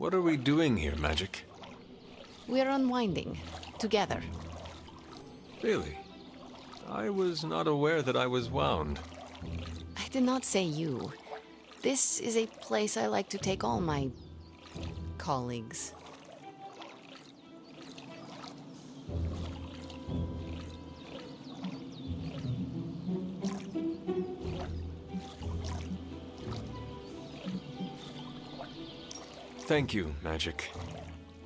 What are we doing here, Magic? We're unwinding. Together. Really? I was not aware that I was wound. I did not say you. This is a place I like to take all my colleagues. Thank you, Magic.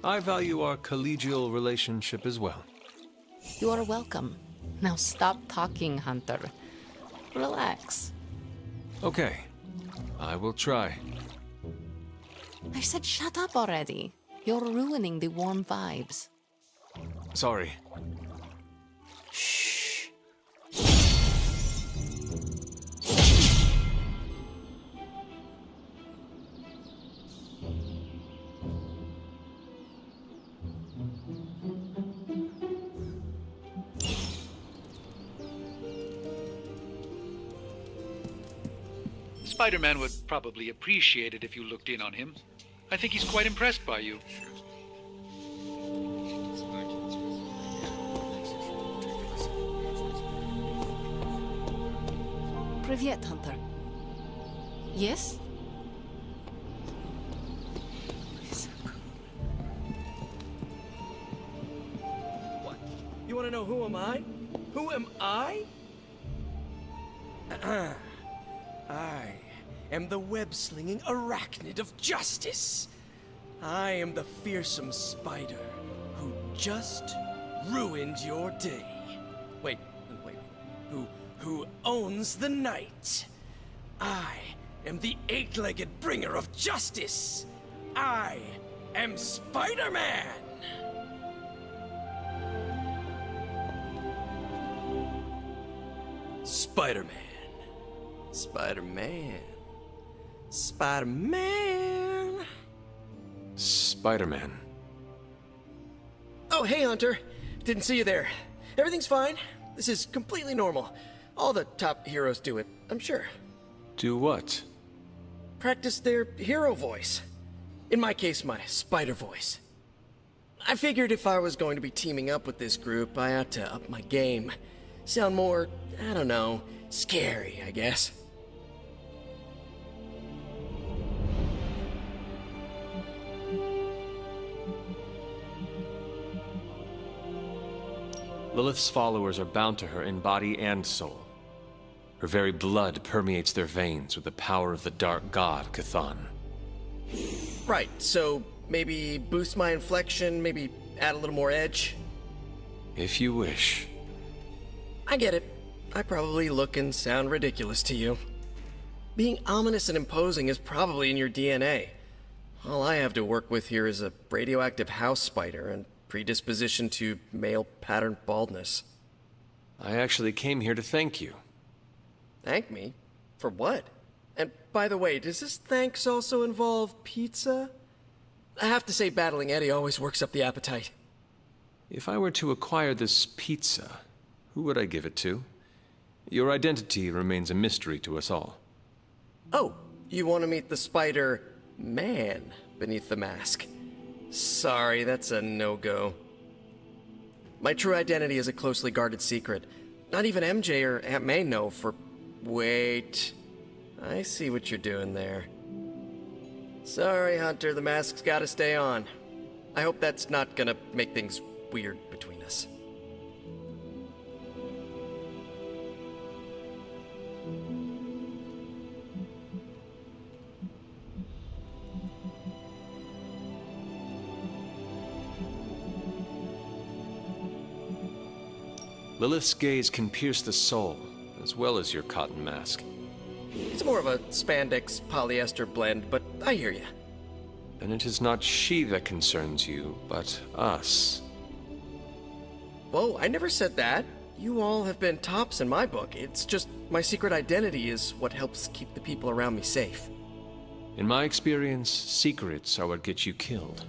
I value our collegial relationship as well. You are welcome. Now stop talking, Hunter. Relax. Okay. I will try. I said shut up already. You're ruining the warm vibes. Sorry. Shh. Spider-Man would probably appreciate it if you looked in on him. I think he's quite impressed by you. Привет, Hunter. Yes? What? You want to know who am I? Who am I? I am the web-slinging arachnid of justice. I am the fearsome spider who just ruined your day. Wait. Who owns the night? I am the eight-legged bringer of justice. I am Spider-Man. Spider-Man. Spider-Man. Spider-Man. Spider-Man. Oh, hey, Hunter. Didn't see you there. Everything's fine. This is completely normal. All the top heroes do it, I'm sure. Do what? Practice their hero voice. In my case, my spider voice. I figured if I was going to be teaming up with this group, I ought to up my game. Sound more, I don't know, scary, I guess. Lilith's followers are bound to her in body and soul. Her very blood permeates their veins with the power of the dark god, Cthon. Right, so maybe boost my inflection, maybe add a little more edge? If you wish. I get it. I probably look and sound ridiculous to you. Being ominous and imposing is probably in your DNA. All I have to work with here is a radioactive house spider and predisposition to male pattern baldness. I actually came here to thank you. Thank me? For what? And by the way, does this thanks also involve pizza? I have to say battling Eddie always works up the appetite. If I were to acquire this pizza, who would I give it to? Your identity remains a mystery to us all. Oh, you want to meet the Spider-Man beneath the mask? Sorry, that's a no-go. My true identity is a closely guarded secret. Not even MJ or Aunt May know for... Wait. I see what you're doing there. Sorry, Hunter, the mask's gotta stay on. I hope that's not gonna make things weird between us. Lilith's gaze can pierce the soul, as well as your cotton mask. It's more of a spandex polyester blend, but I hear ya. Then it is not she that concerns you, but us. Whoa, I never said that. You all have been tops in my book. It's just my secret identity is what helps keep the people around me safe. In my experience, secrets are what get you killed.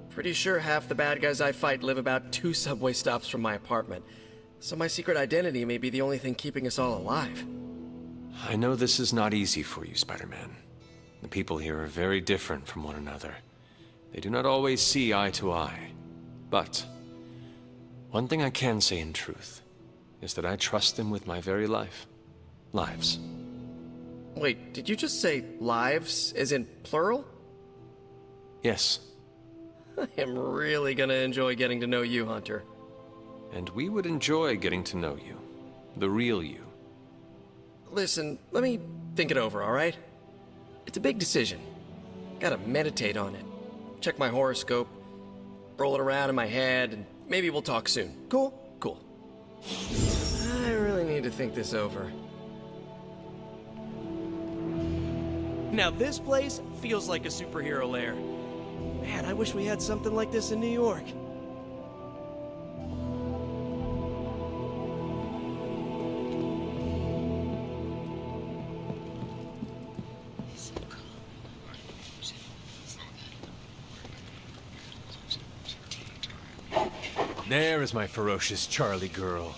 Pretty sure half the bad guys I fight live about 2 subway stops from my apartment. So my secret identity may be the only thing keeping us all alive. I know this is not easy for you, Spider-Man. The people here are very different from one another. They do not always see eye to eye. But one thing I can say in truth is that I trust them with my very life. Lives. Wait, did you just say lives, as in plural? Yes, I am really gonna enjoy getting to know you, Hunter. and we would enjoy getting to know you. The real you. Listen, let me think it over, alright? It's a big decision. Gotta meditate on it. Check my horoscope, roll it around in my head, and maybe we'll talk soon. Cool? Cool. I really need to think this over. Now this place feels like a superhero lair. Man, I wish we had something like this in New York. There is my ferocious Charlie girl.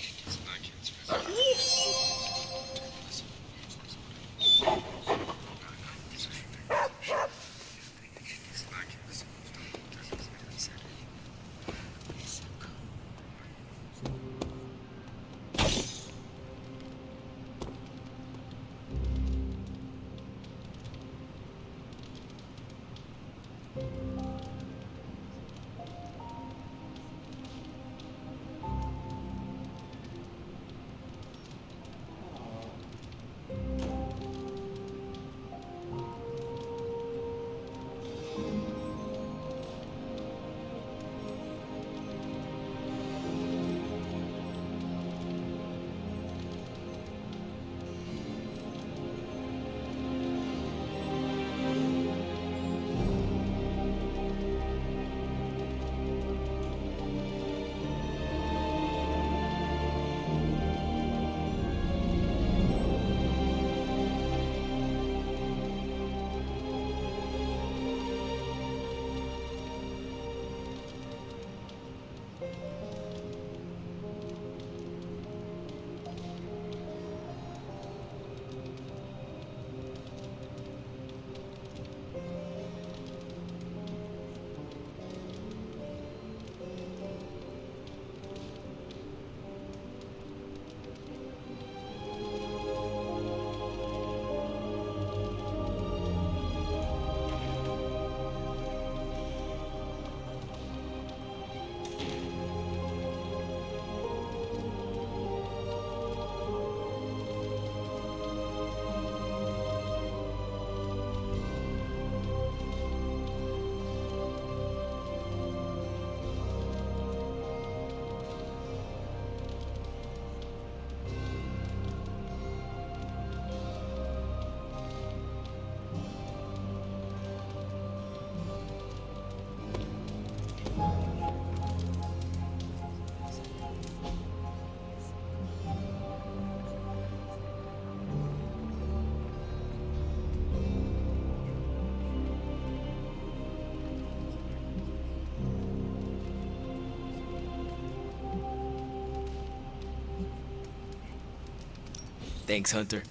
Thanks, Hunter.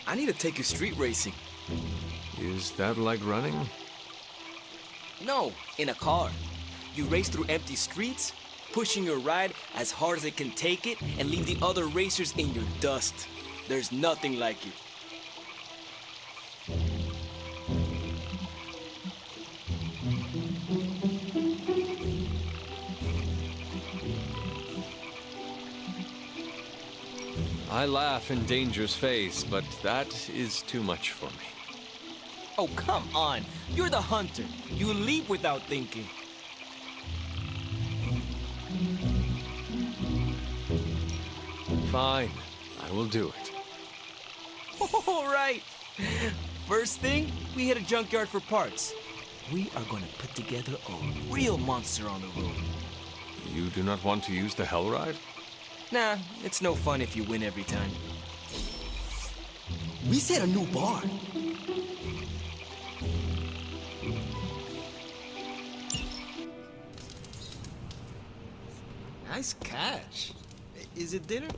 I need to take you street racing. Is that like running? No, in a car. You race through empty streets, pushing your ride as hard as it can take it, and leave the other racers in your dust. There's nothing like it. I laugh in danger's face, but that is too much for me. Oh, come on. You're the hunter. You leap without thinking. Fine, I will do it. All right. First thing, we hit a junkyard for parts. We are going to put together a real monster on the road. You do not want to use the Hell Ride? Nah, it's no fun if you win every time. We set a new bar. Nice catch. Is it dinner?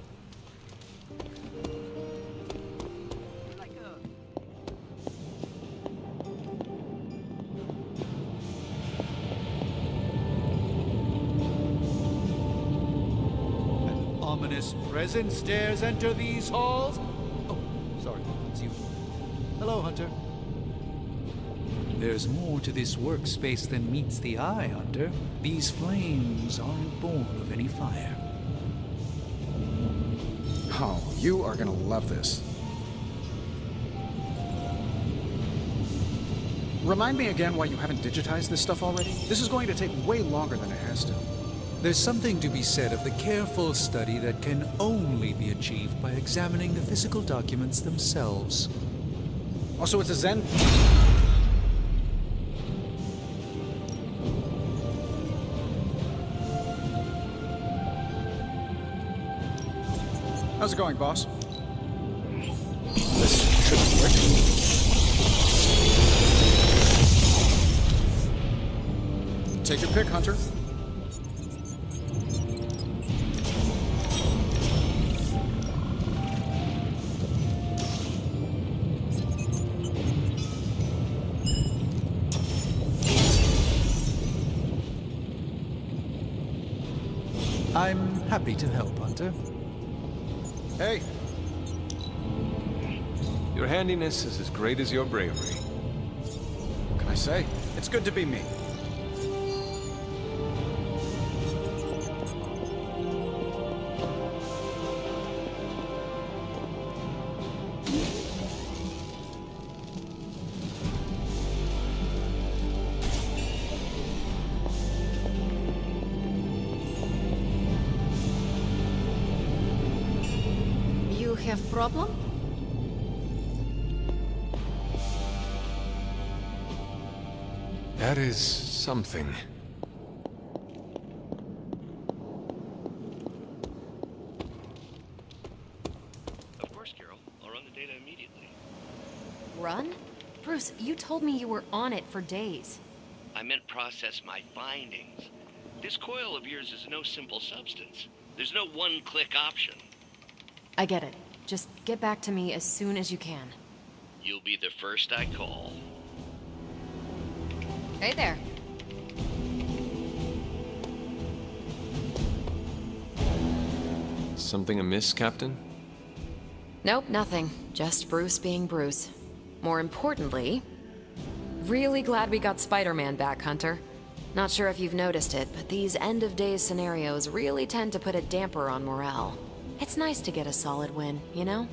Ominous presence dares enter these halls? Oh, sorry, it's you. Hello, Hunter. There's more to this workspace than meets the eye, Hunter. These flames aren't born of any fire. Oh, you are gonna love this. Remind me again why you haven't digitized this stuff already? This is going to take way longer than it has to. There's something to be said of the careful study that can only be achieved by examining the physical documents themselves. Also, it's a Zen. How's it going, boss? This shouldn't work. Take your pick, Hunter. I'm happy to help, Hunter. Hey, Your handiness is as great as your bravery. what can I say? It's good to be me. You have problem? That is something. Of course, Carol. I'll run the data immediately. Run? Bruce, you told me you were on it for days. I meant process my findings. This coil of yours is no simple substance. There's no one-click option. I get it. Just get back to me as soon as you can. You'll be the first I call. Hey there. Something amiss, Captain? Nope, nothing. Just Bruce being Bruce. More importantly, really glad we got Spider-Man back, Hunter. Not sure if you've noticed it, but these end-of-days scenarios really tend to put a damper on morale. It's nice to get a solid win, you know?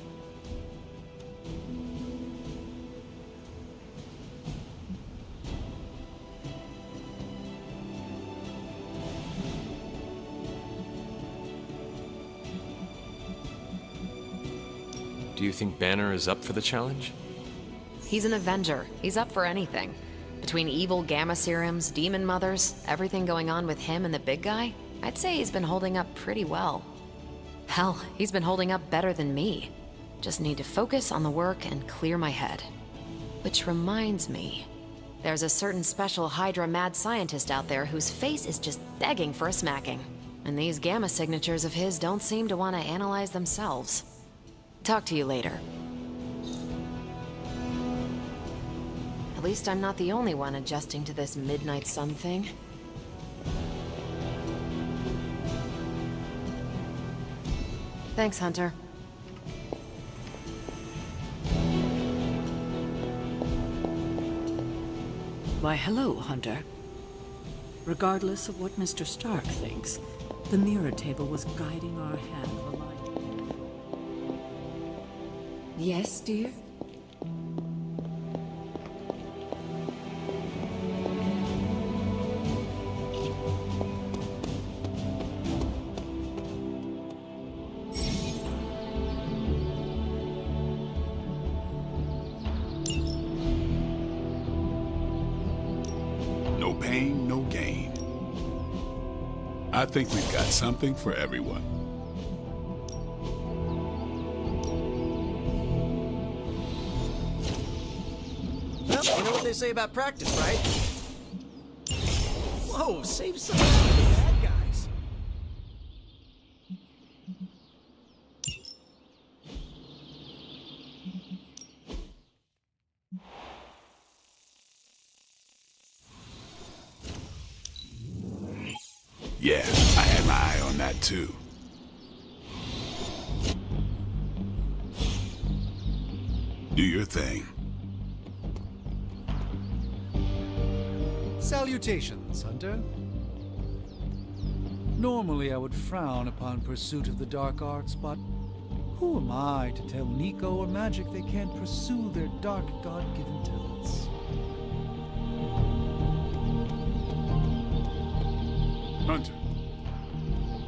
Do you think Banner is up for the challenge? He's an Avenger. He's up for anything. Between evil gamma serums, demon mothers, everything going on with him and the big guy, I'd say he's been holding up pretty well. Hell, he's been holding up better than me. Just need to focus on the work and clear my head. Which reminds me, there's a certain special Hydra mad scientist out there whose face is just begging for a smacking. And these gamma signatures of his don't seem to want to analyze themselves. Talk to you later. At least I'm not the only one adjusting to this Midnight Sun thing. Thanks, Hunter. Why, hello, Hunter. Regardless of what Mr. Stark thinks, the mirror table was guiding our hand of alignment. Yes, dear? No pain, no gain. I think we've got something for everyone. they say about practice, right? Whoa, save some for the bad guys. Yeah, I had my eye on that too. Do your thing. Salutations, Hunter. Normally I would frown upon pursuit of the dark arts, but who am I to tell Nico or Magic they can't pursue their dark God-given talents? Hunter,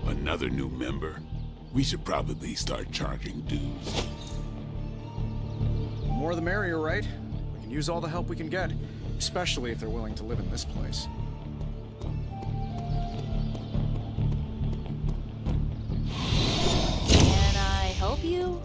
another new member. We should probably start charging dues. More the merrier, right? We can use all the help we can get, especially if they're willing to live in this place. Can I help you?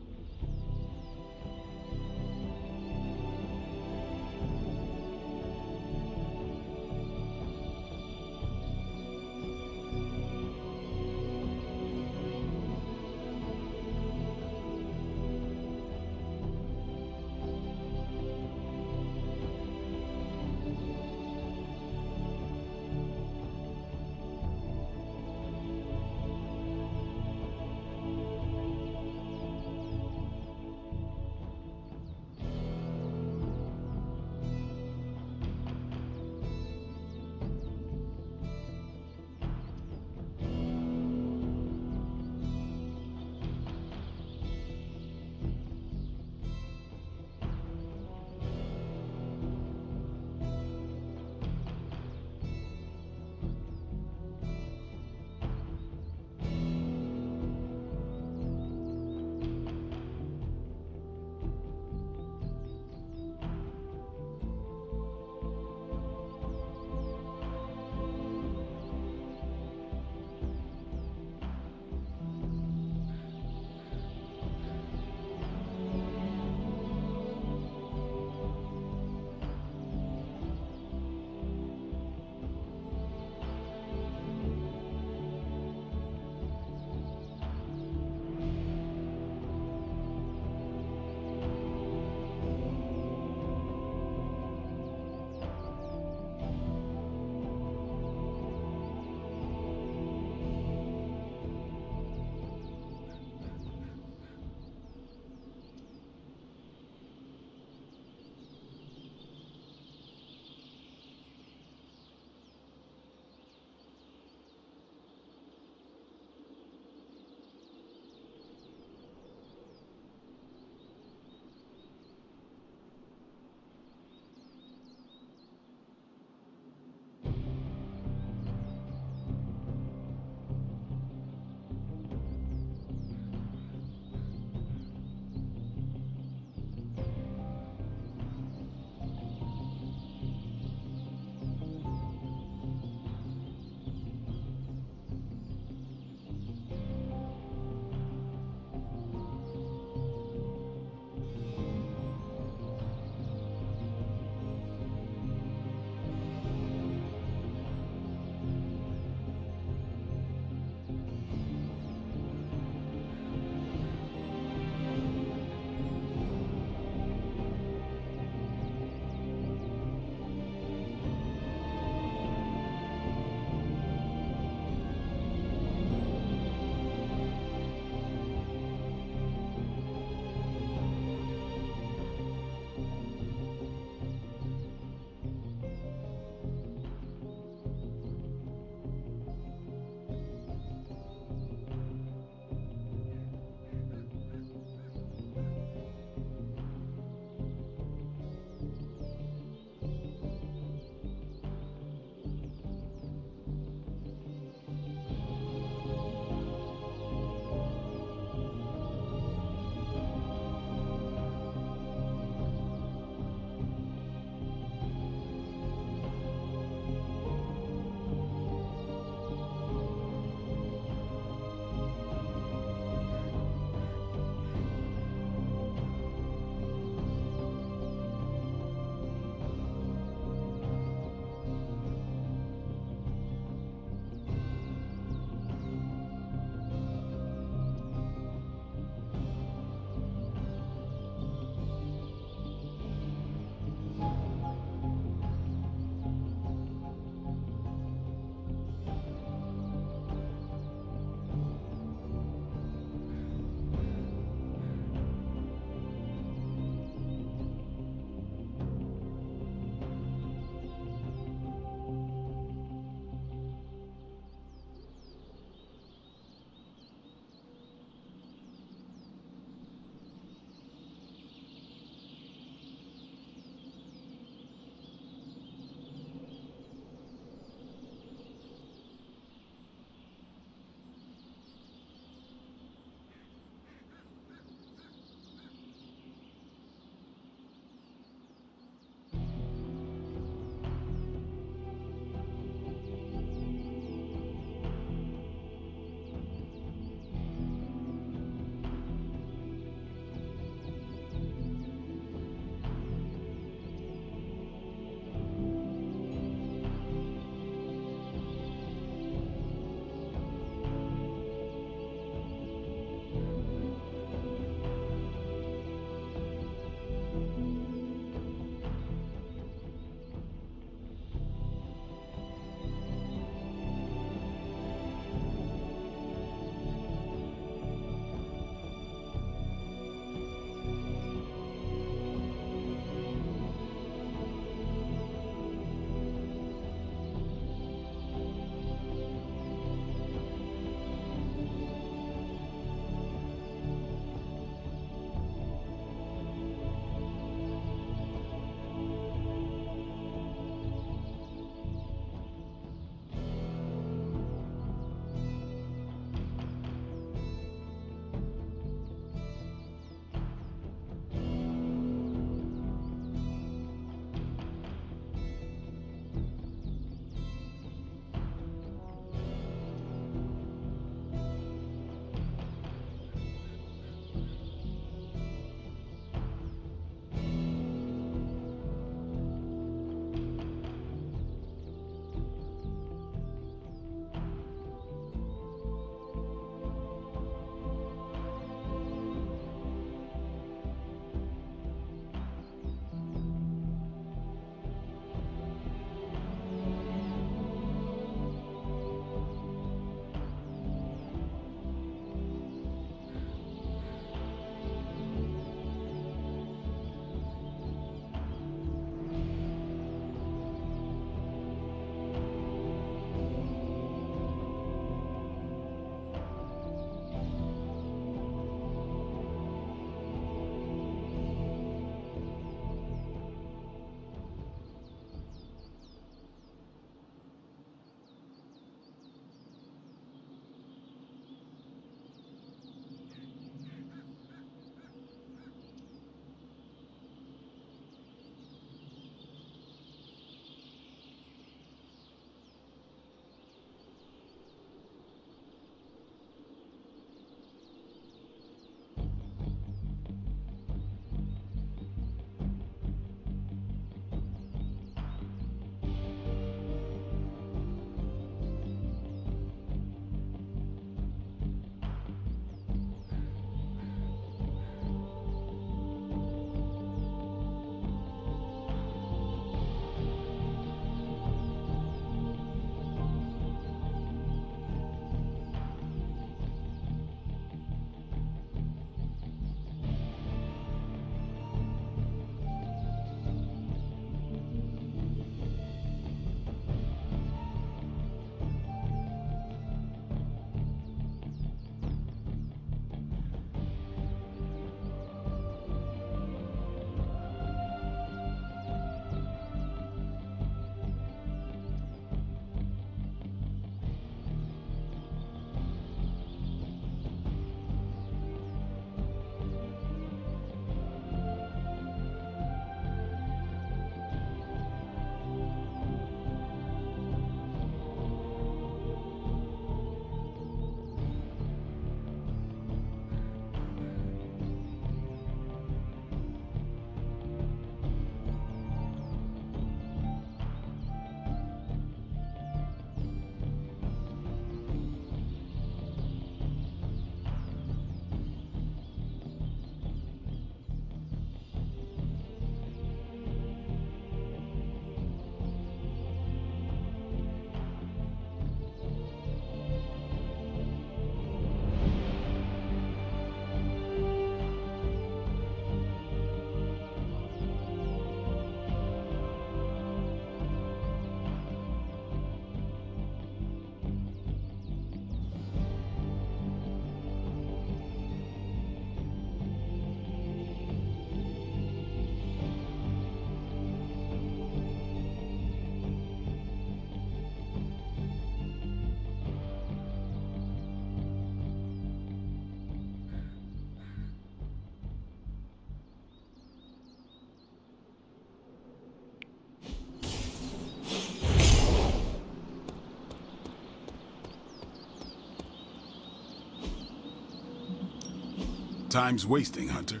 time's wasting, Hunter.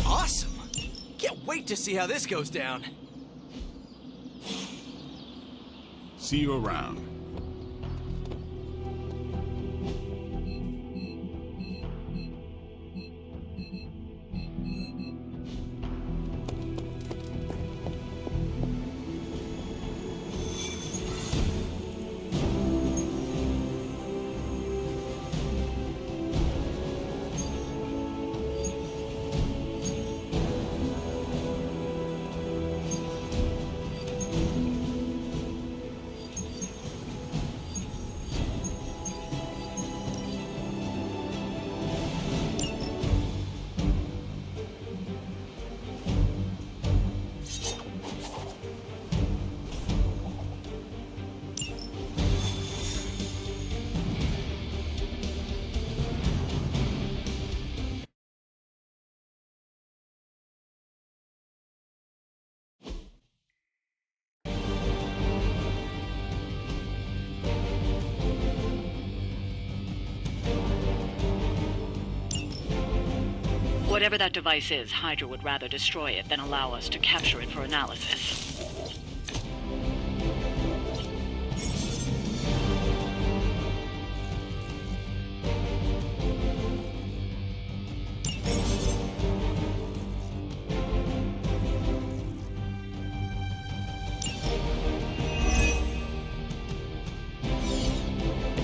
Awesome! Can't wait to see how this goes down. See you around. Whatever that device is, Hydra would rather destroy it than allow us to capture it for analysis.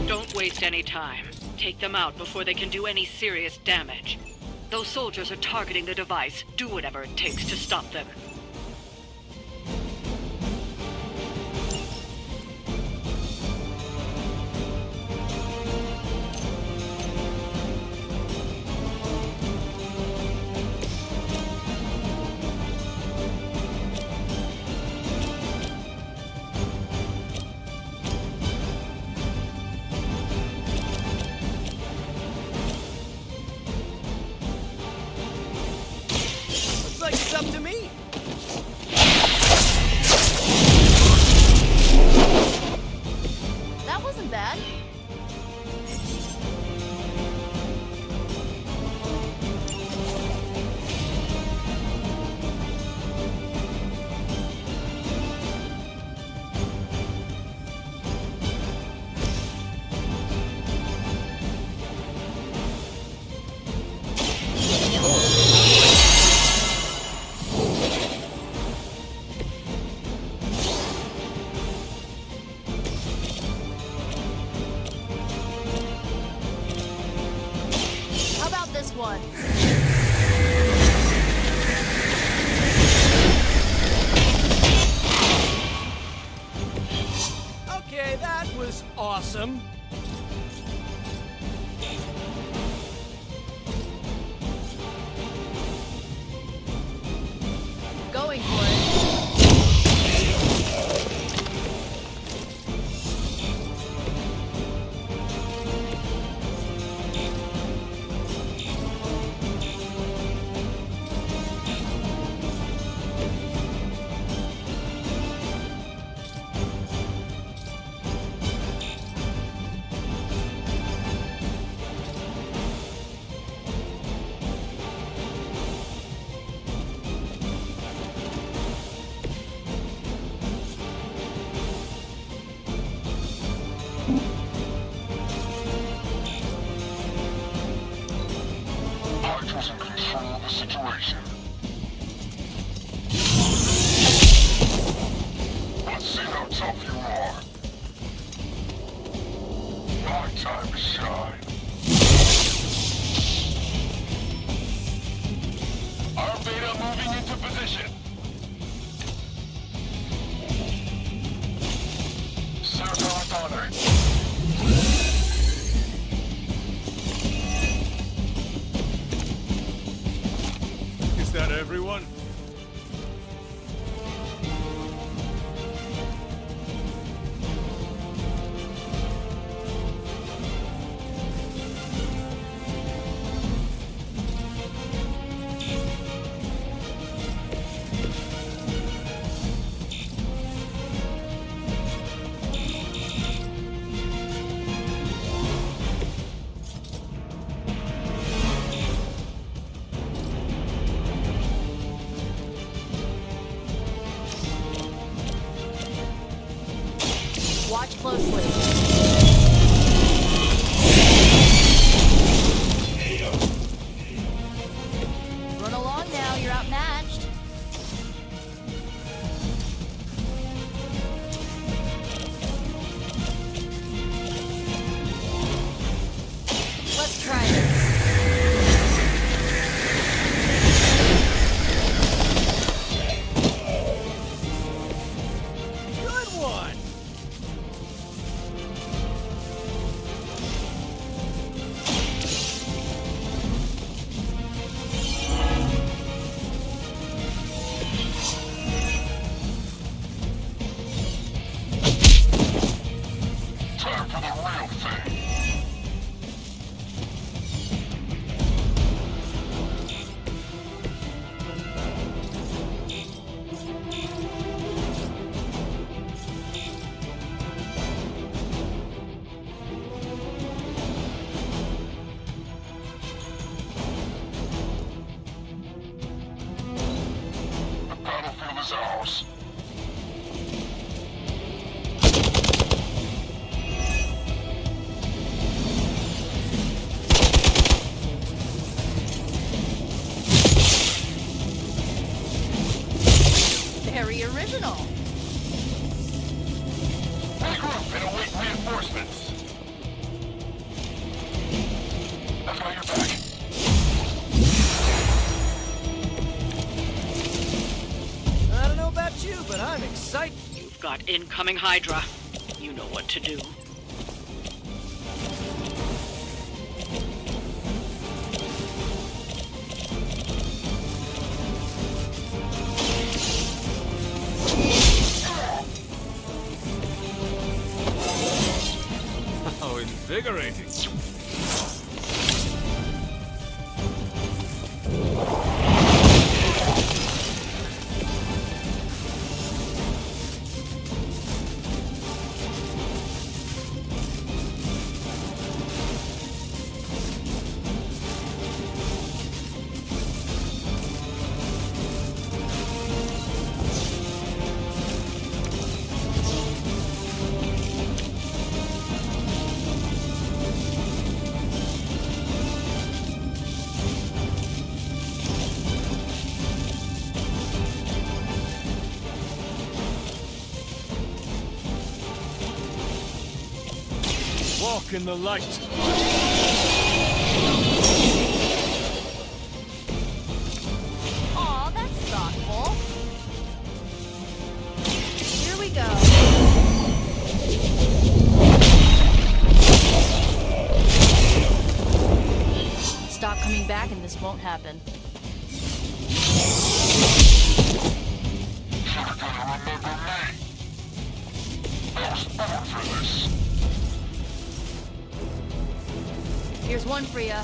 Don't waste any time. Take them out before they can do any serious damage. Those soldiers are targeting the device. Do whatever it takes to stop them. Like it's up to me. That wasn't bad. How about this one? Okay, that was awesome. Going for it. Hydra's in control of the situation. Let's see how tough you are. My time to shine. Our beta moving into position. Serve her with honor. Is that everyone? closely. Run along now, you're outmatched. Let's try this. Good one! Time for the real thing. The battlefield is ours. Very original. Regroup and await reinforcements. I've got your back. I don't know about you, but I'm excited. You've got incoming Hydra. You know what to do. How invigorating. Walk in the light. Aw, that's thoughtful. Here we go. Stop coming back and this won't happen. You're gonna remember me. I was born for this. Here's one for ya.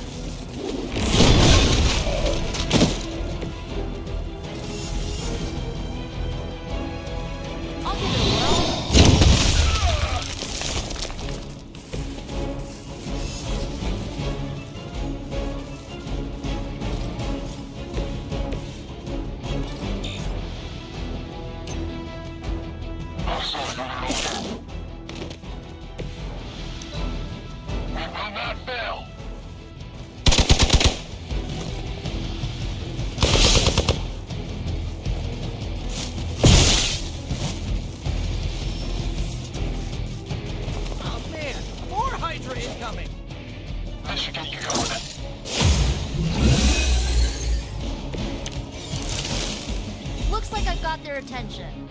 I'll give it a whirl. I saw you little. We will not fail. Oh man, more Hydra incoming! This should get you going. Looks like I've got their attention.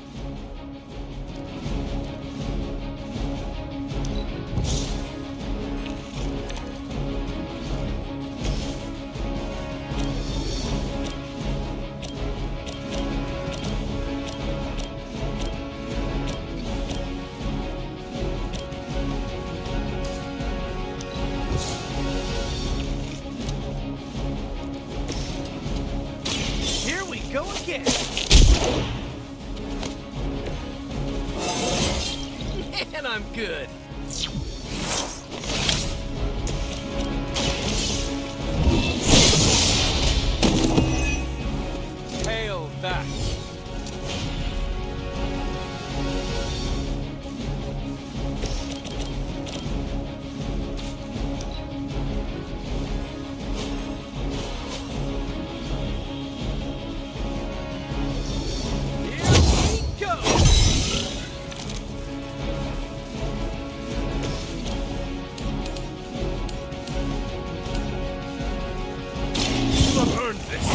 Here we go again! Man, I'm good! Hail that! this.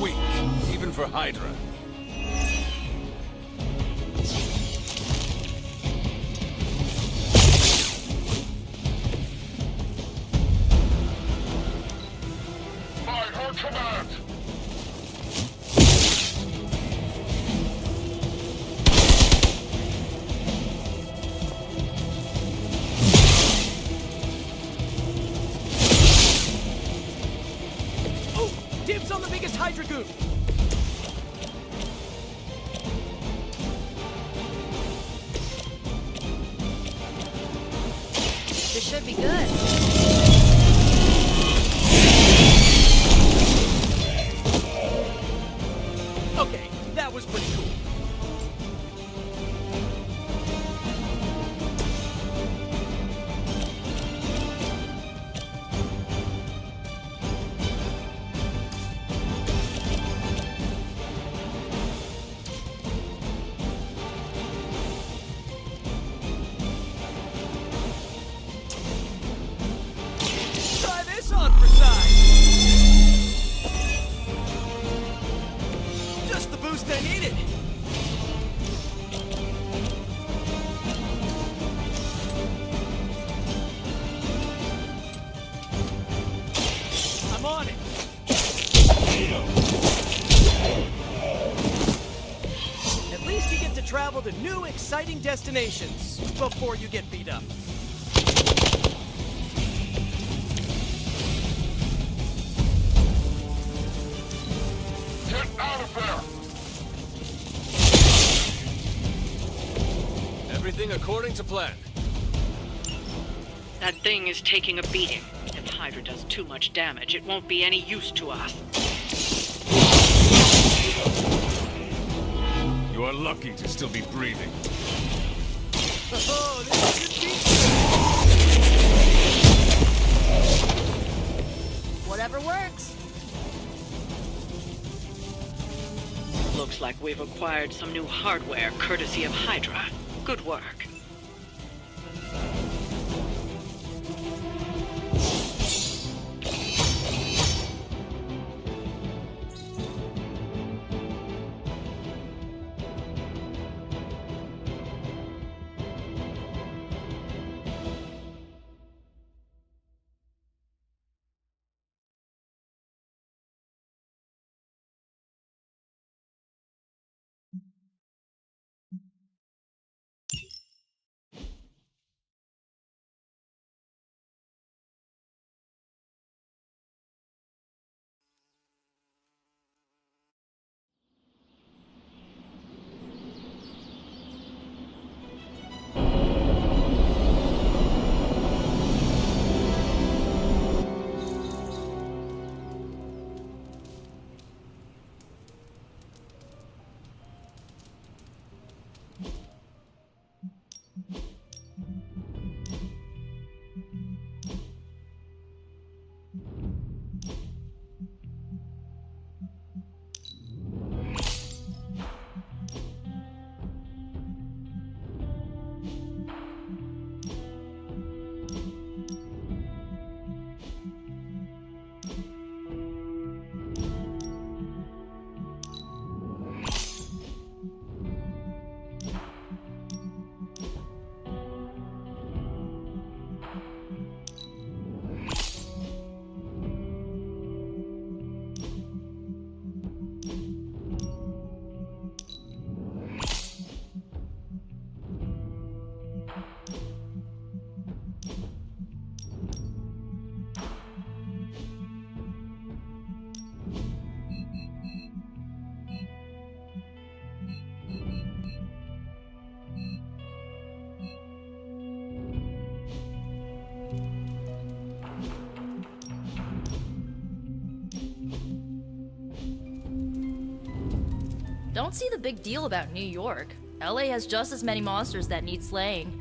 Weak, even for Hydra. By her command! Oh, dibs on the biggest Hydra goon. This should be good. Okay, that was pretty cool. Try this on for size. Just the boost I needed. I'm on it. At least you get to travel to new, exciting destinations before you get beat up. Get out of there! Everything according to plan. That thing is taking a beating. If Hydra does too much damage, it won't be any use to us. You are lucky to still be breathing. Oh, this should be... Whatever works. Looks like we've acquired some new hardware courtesy of Hydra. Good work. Don't see the big deal about New York. LA has just as many monsters that need slaying.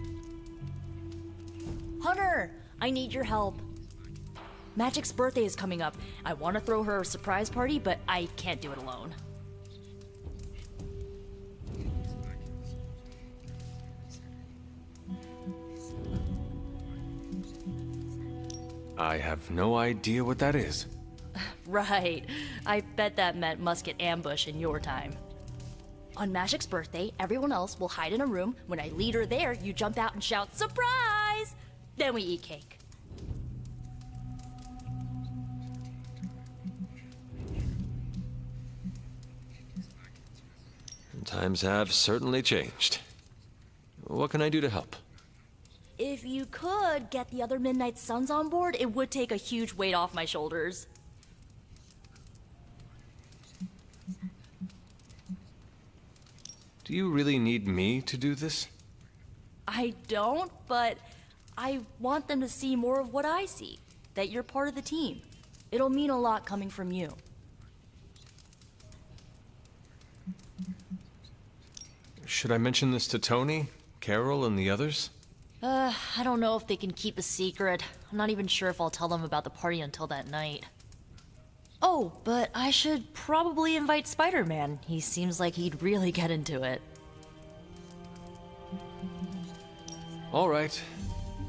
Hunter, I need your help. Magic's birthday is coming up. I want to throw her a surprise party, but I can't do it alone. I have no idea what that is. Right. I bet that meant musket ambush in your time. On Magic's birthday, everyone else will hide in a room. When I lead her there, you jump out and shout, "Surprise!" Then we eat cake. Times have certainly changed. What can I do to help? If you could get the other Midnight Suns on board, it would take a huge weight off my shoulders. Do you really need me to do this? I don't, but I want them to see more of what I see. That you're part of the team. It'll mean a lot coming from you. Should I mention this to Tony, Carol, and the others? I don't know if they can keep a secret. I'm not even sure if I'll tell them about the party until that night. Oh, but I should probably invite Spider-Man. He seems like he'd really get into it. All right.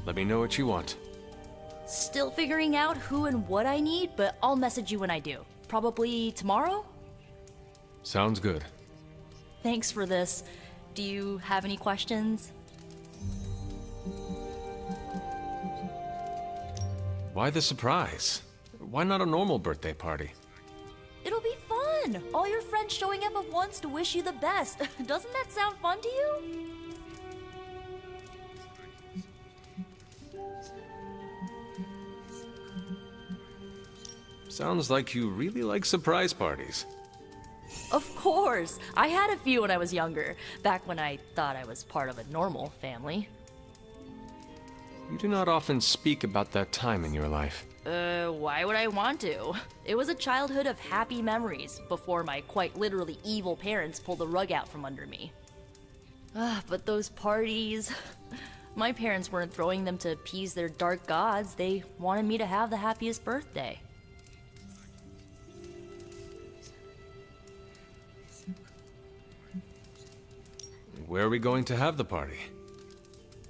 Let me know what you want. Still figuring out who and what I need, but I'll message you when I do. Probably tomorrow? Sounds good. Thanks for this. Do you have any questions? Why the surprise? Why not a normal birthday party? It'll be fun! All your friends showing up at once to wish you the best. Doesn't that sound fun to you? Sounds like you really like surprise parties. Of course! I had a few when I was younger, back when I thought I was part of a normal family. You do not often speak about that time in your life. Why would I want to? It was a childhood of happy memories, before my quite literally evil parents pulled the rug out from under me. But those parties... My parents weren't throwing them to appease their dark gods, they wanted me to have the happiest birthday. Where are we going to have the party?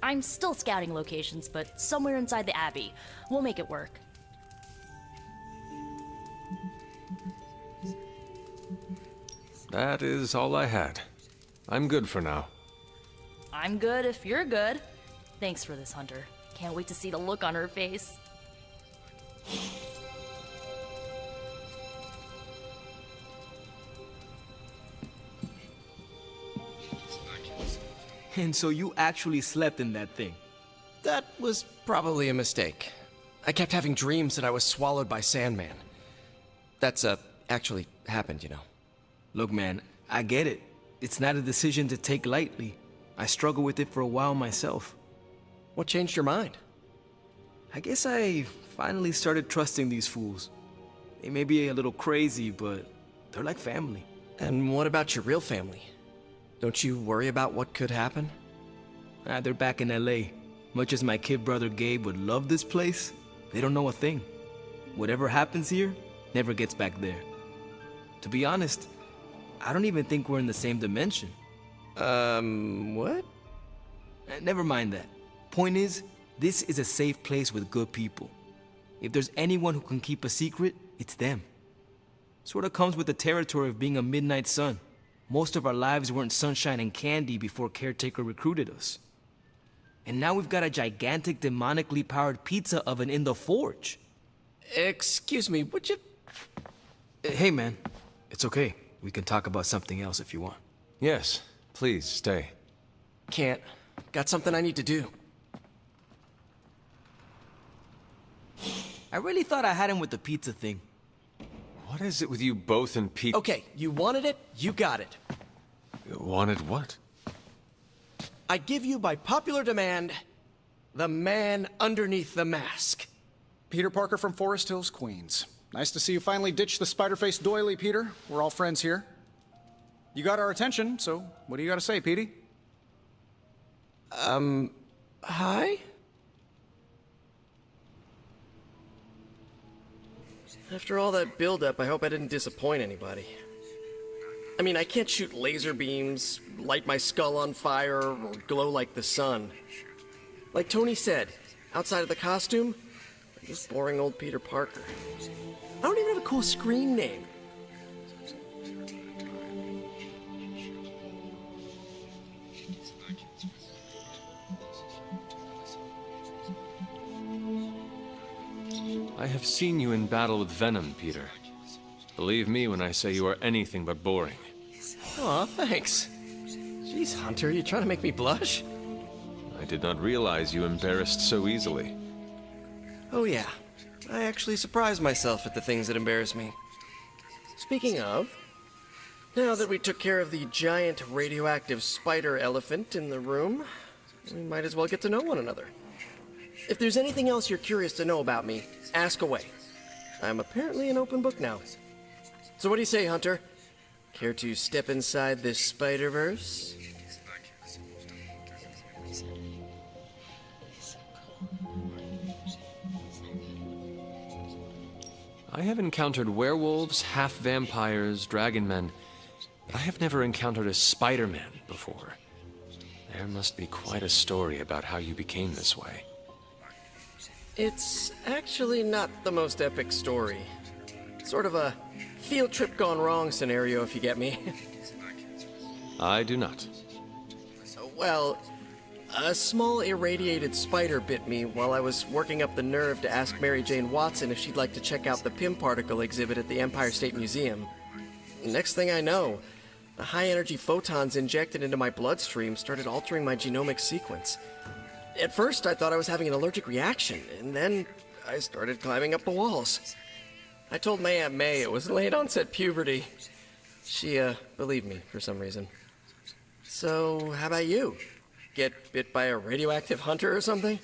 I'm still scouting locations, but somewhere inside the Abbey. We'll make it work. That is all I had. I'm good for now. I'm good if you're good. Thanks for this, Hunter. Can't wait to see the look on her face. And so you actually slept in that thing? That was probably a mistake. I kept having dreams that I was swallowed by Sandman. That's, actually happened, you know. Look, man, I get it. It's not a decision to take lightly. I struggled with it for a while myself. What changed your mind? I guess I finally started trusting these fools. They may be a little crazy, but they're like family. And what about your real family? Don't you worry about what could happen? They're back in LA. Much as my kid brother Gabe would love this place, they don't know a thing. Whatever happens here never gets back there. To be honest, I don't even think we're in the same dimension. What? Never mind that. Point is, this is a safe place with good people. If there's anyone who can keep a secret, it's them. Sorta comes with the territory of being a Midnight Sun. Most of our lives weren't sunshine and candy before Caretaker recruited us. And now we've got a gigantic demonically powered pizza oven in the forge. Excuse me, would you... Hey man, it's okay. We can talk about something else if you want. Yes, please stay. Can't. Got something I need to do. I really thought I had him with the pizza thing. What is it with you both and Pete? Okay, you wanted it, you got it. Wanted what? I give you by popular demand, the man underneath the mask. Peter Parker from Forest Hills, Queens. Nice to see you finally ditched the spider-faced doily, Peter. We're all friends here. You got our attention, so what do you got to say, Petey? Hi? After all that build-up, I hope I didn't disappoint anybody. I mean, I can't shoot laser beams, light my skull on fire, or glow like the sun. Like Tony said, outside of the costume, Just boring old Peter Parker. I don't even have a cool screen name. I have seen you in battle with Venom, Peter. Believe me when I say you are anything but boring. Aw, thanks. Jeez, Hunter, you trying to make me blush? I did not realize you embarrassed so easily. Oh yeah, I actually surprise myself at the things that embarrass me. Speaking of, now that we took care of the giant radioactive spider elephant in the room, we might as well get to know one another. If there's anything else you're curious to know about me, ask away. I'm apparently an open book now. So what do you say, Hunter? Care to step inside this Spider-Verse? I have encountered werewolves, half-vampires, dragon men, but I have never encountered a Spider-Man before. There must be quite a story about how you became this way. It's actually not the most epic story. Sort of a field trip gone wrong scenario, if you get me. I do not. Well, a small irradiated spider bit me while I was working up the nerve to ask Mary Jane Watson if she'd like to check out the Pym particle exhibit at the Empire State Museum. Next thing I know, the high-energy photons injected into my bloodstream started altering my genomic sequence. At first, I thought I was having an allergic reaction, and then I started climbing up the walls. I told my Aunt May it was late-onset puberty. She, believed me for some reason. So, how about you? Get bit by a radioactive hunter or something?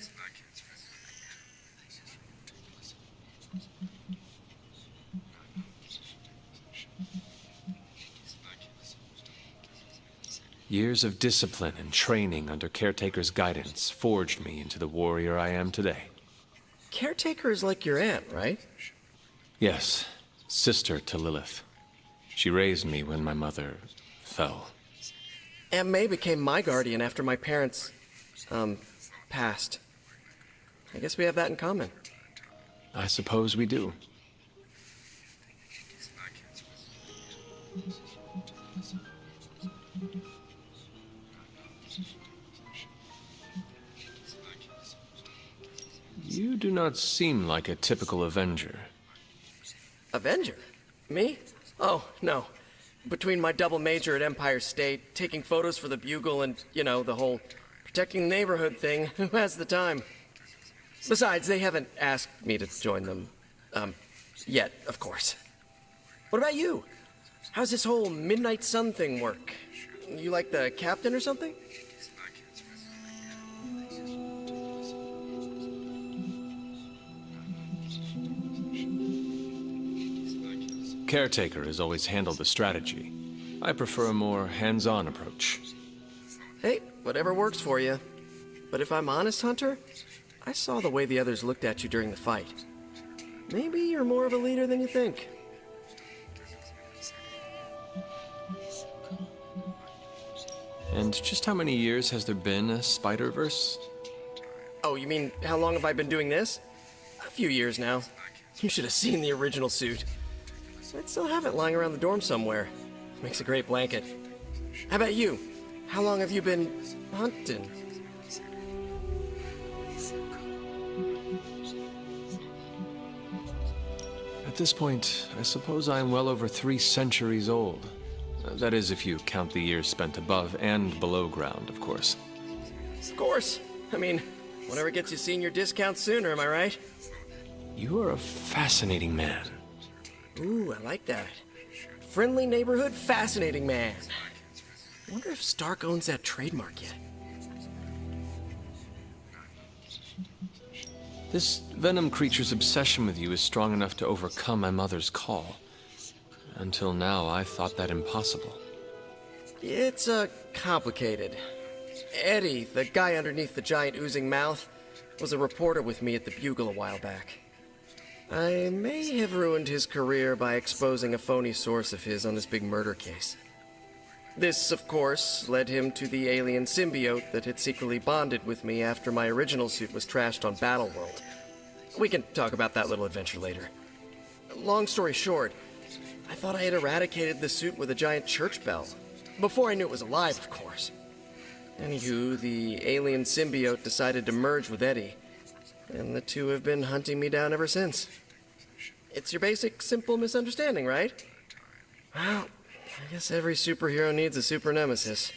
Years of discipline and training under Caretaker's guidance forged me into the warrior I am today. Caretaker is like your aunt, right? Yes, sister to Lilith. She raised me when my mother fell. Aunt May became my guardian after my parents, passed. I guess we have that in common. I suppose we do. You do not seem like a typical Avenger. Avenger? Me? Oh, no. Between my double major at Empire State, taking photos for the Bugle, and, you know, the whole protecting the neighborhood thing, who has the time? Besides, they haven't asked me to join them. Yet, of course. What about you? How's this whole Midnight Sun thing work? You like the captain or something? Caretaker has always handled the strategy. I prefer a more hands-on approach. Hey, whatever works for you. But if I'm honest, Hunter, I saw the way the others looked at you during the fight. Maybe you're more of a leader than you think. And just how many years has there been a Spider-Verse? Oh, you mean how long have I been doing this? A few years now. You should have seen the original suit. I still have it lying around the dorm somewhere. Makes a great blanket. How about you? How long have you been hunting? At this point, I suppose I am well over 3 centuries old. That is, if you count the years spent above and below ground, of course. Of course. I mean, whatever gets you senior discounts sooner, am I right? You are a fascinating man. Ooh, I like that. Friendly neighborhood, fascinating man. Wonder if Stark owns that trademark yet. This Venom creature's obsession with you is strong enough to overcome my mother's call. Until now, I thought that impossible. It's, complicated. Eddie, the guy underneath the giant oozing mouth, was a reporter with me at the Bugle a while back. I may have ruined his career by exposing a phony source of his on this big murder case. This, of course, led him to the alien symbiote that had secretly bonded with me after my original suit was trashed on Battleworld. We can talk about that little adventure later. Long story short, I thought I had eradicated the suit with a giant church bell. Before I knew it was alive, of course. Anywho, the alien symbiote decided to merge with Eddie, and the two have been hunting me down ever since. It's your basic, simple misunderstanding, right? Well, I guess every superhero needs a super nemesis.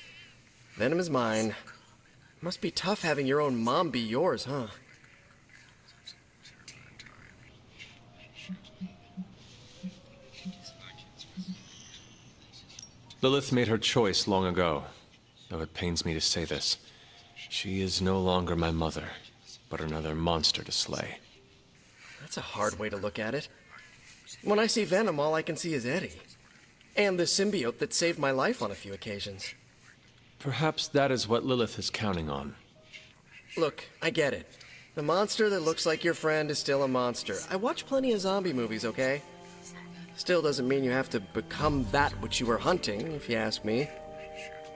Venom is mine. Must be tough having your own mom be yours, huh? Lilith made her choice long ago, though it pains me to say this. She is no longer my mother, but another monster to slay. That's a hard way to look at it. When I see Venom, all I can see is Eddie. And the symbiote that saved my life on a few occasions. Perhaps that is what Lilith is counting on. Look, I get it. The monster that looks like your friend is still a monster. I watch plenty of zombie movies, okay? Still doesn't mean you have to become that which you were hunting, if you ask me.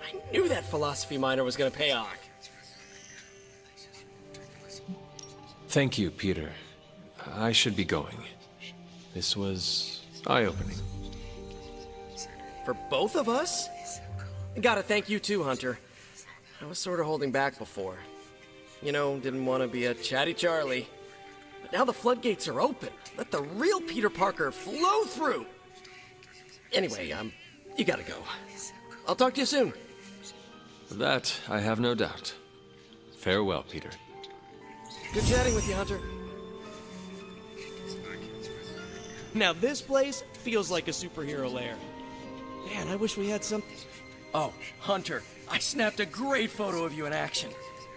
I knew that philosophy minor was gonna pay off. Thank you, Peter. I should be going. This was eye-opening. For both of us? Gotta thank you too, Hunter. I was sort of holding back before. You know, didn't want to be a chatty Charlie. But now the floodgates are open. Let the real Peter Parker flow through. Anyway, you gotta go. I'll talk to you soon. That I have no doubt. Farewell, Peter. Good chatting with you, Hunter. Now this place feels like a superhero lair. Man, I wish we had some... Oh, Hunter, I snapped a great photo of you in action.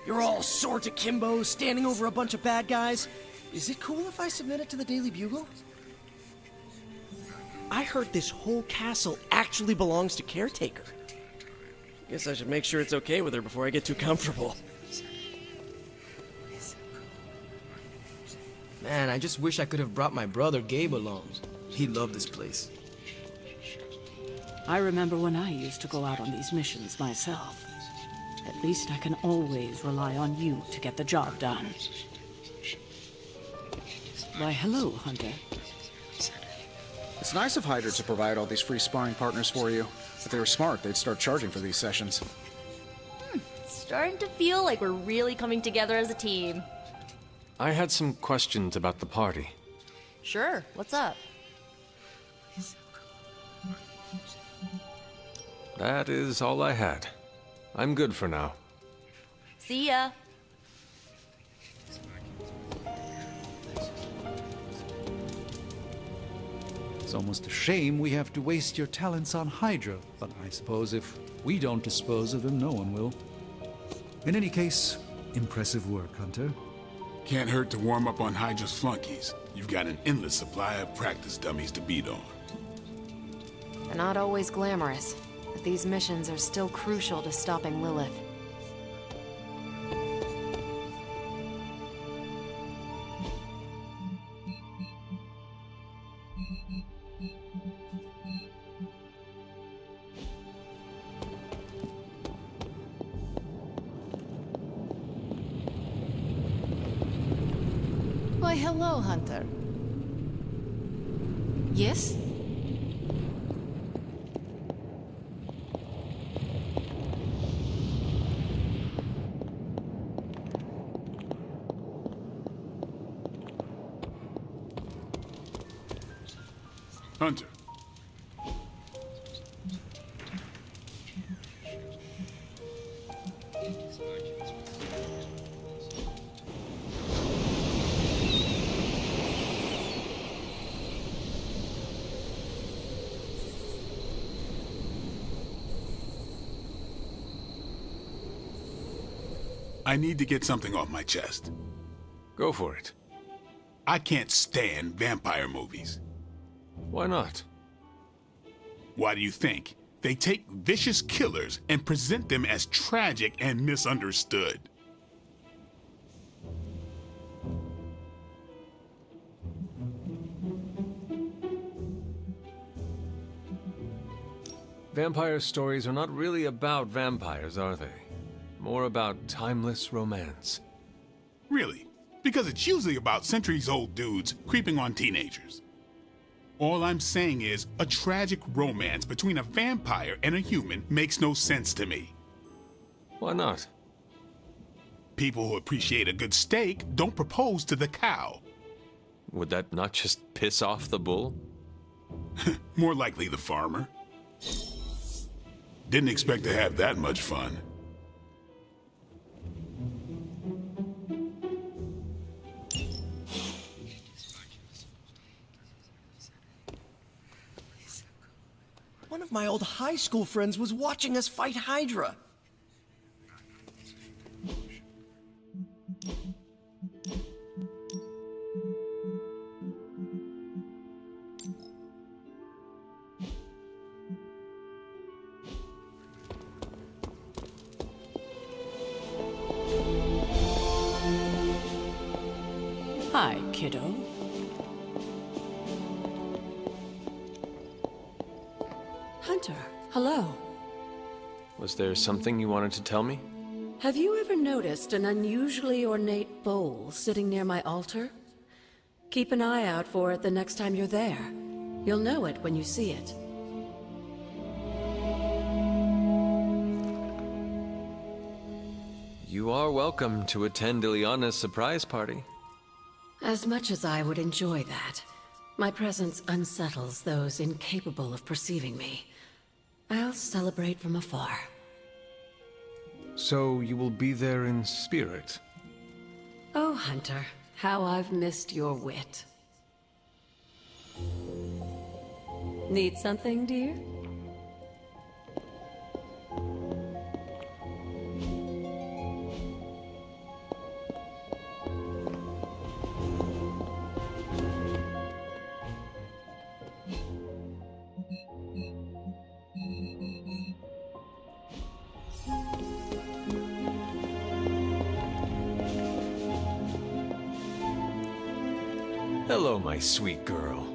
You're all swords akimbo, standing over a bunch of bad guys. Is it cool if I submit it to the Daily Bugle? I heard this whole castle actually belongs to Caretaker. Guess I should make sure it's okay with her before I get too comfortable. Man, I just wish I could have brought my brother Gabe along. He loved this place. I remember when I used to go out on these missions myself. At least I can always rely on you to get the job done. Why, hello, Hunter. It's nice of Hydra to provide all these free sparring partners for you. If they were smart, they'd start charging for these sessions. Starting to feel like we're really coming together as a team. I had some questions about the party. Sure, what's up? That is all I had. I'm good for now. See ya. It's almost a shame we have to waste your talents on Hydra, but I suppose if we don't dispose of them, no one will. In any case, impressive work, Hunter. Can't hurt to warm up on Hydra's flunkies. You've got an endless supply of practice dummies to beat on. They're not always glamorous, but these missions are still crucial to stopping Lilith. Why, hello, Hunter. Yes? Hunter. I need to get something off my chest. Go for it. I can't stand vampire movies. Why not? Why do you think? They take vicious killers and present them as tragic and misunderstood. Vampire stories are not really about vampires, are they? More about timeless romance. Really? Because it's usually about centuries-old dudes creeping on teenagers. All I'm saying is, a tragic romance between a vampire and a human makes no sense to me. Why not? People who appreciate a good steak don't propose to the cow. Would that not just piss off the bull? More likely the farmer. Didn't expect to have that much fun. One of my old high school friends was watching us fight Hydra. Hi, kiddo. Hunter, hello. Was there something you wanted to tell me? Have you ever noticed an unusually ornate bowl sitting near my altar? Keep an eye out for it the next time you're there. You'll know it when you see it. You are welcome to attend Ileana's surprise party. As much as I would enjoy that, my presence unsettles those incapable of perceiving me. I'll celebrate from afar. So you will be there in spirit? Oh, Hunter, how I've missed your wit. Need something, dear? Hello, my sweet girl.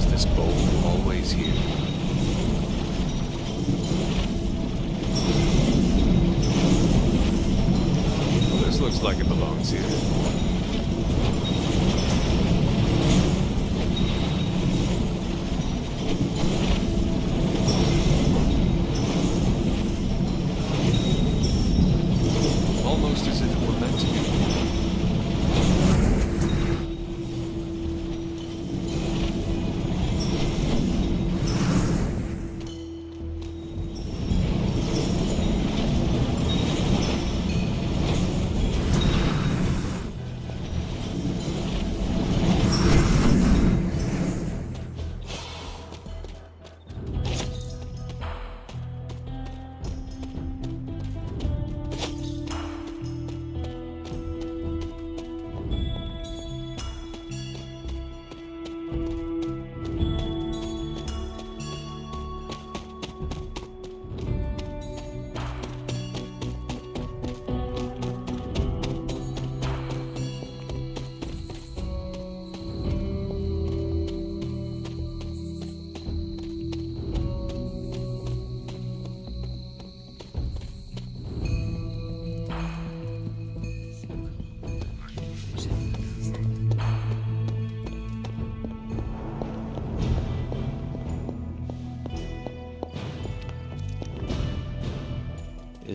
This bowl always here? Well, this looks like it belongs here. Almost as if it were meant to be.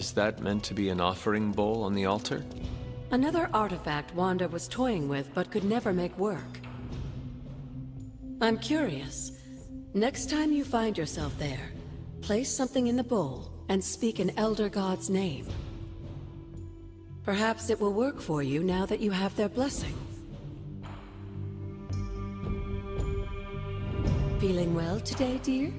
Is that meant to be an offering bowl on the altar? Another artifact Wanda was toying with but could never make work. I'm curious. Next time you find yourself there, place something in the bowl and speak an Elder God's name. Perhaps it will work for you now that you have their blessing. Feeling well today, dear?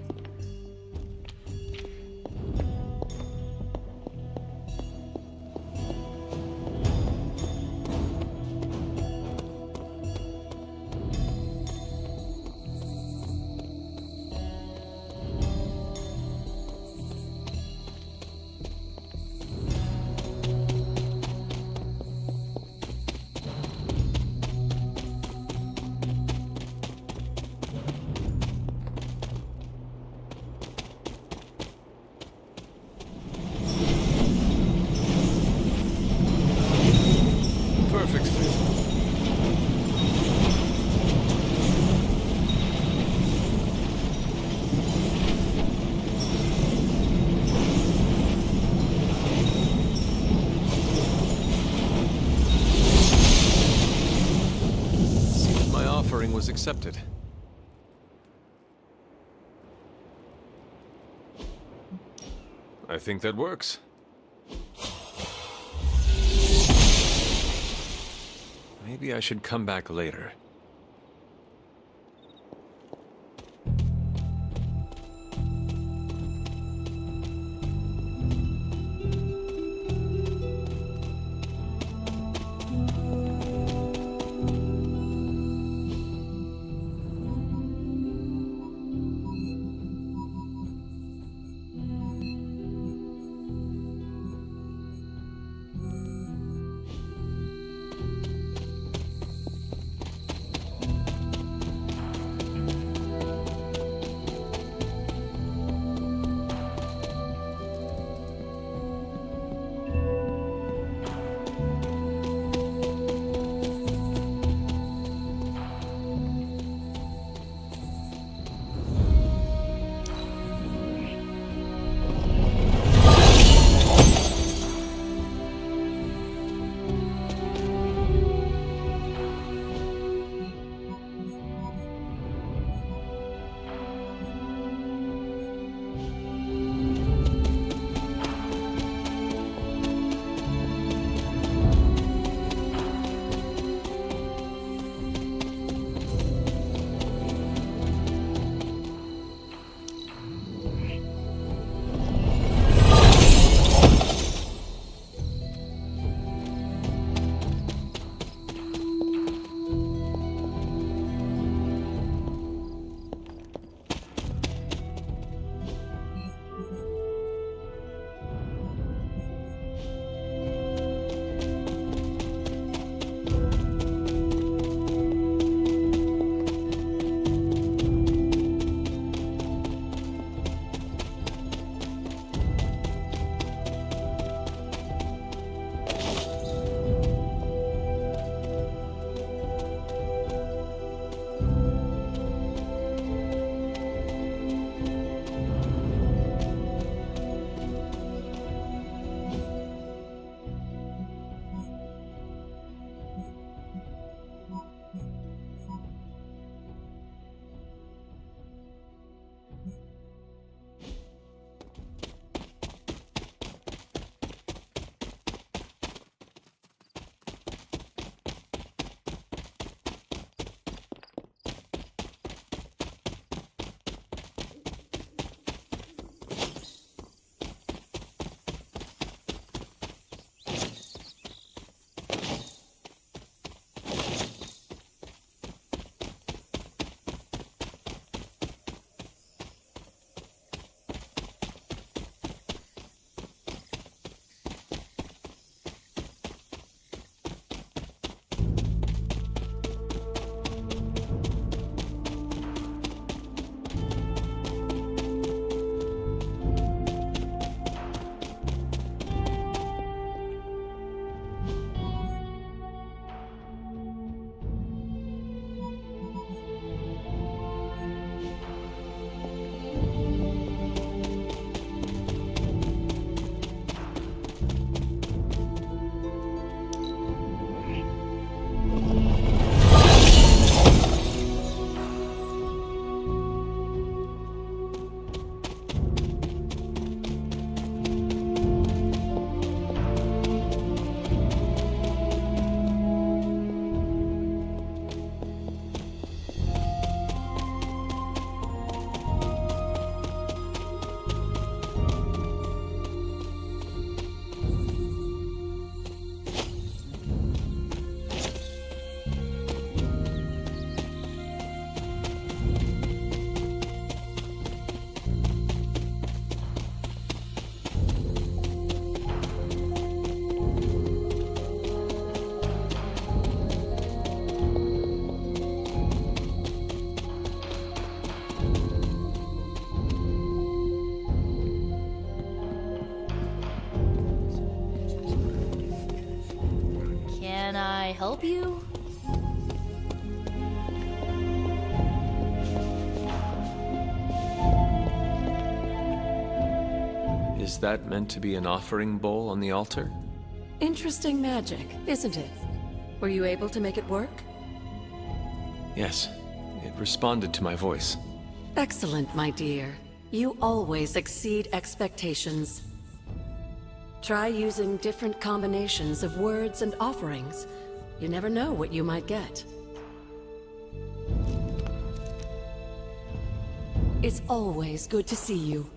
Perfect fit. Seems my offering was accepted. I think that works. Maybe I should come back later. I help you? Is that meant to be an offering bowl on the altar? Interesting magic, isn't it? Were you able to make it work? Yes. It responded to my voice. Excellent, my dear. You always exceed expectations. Try using different combinations of words and offerings. You never know what you might get. It's always good to see you.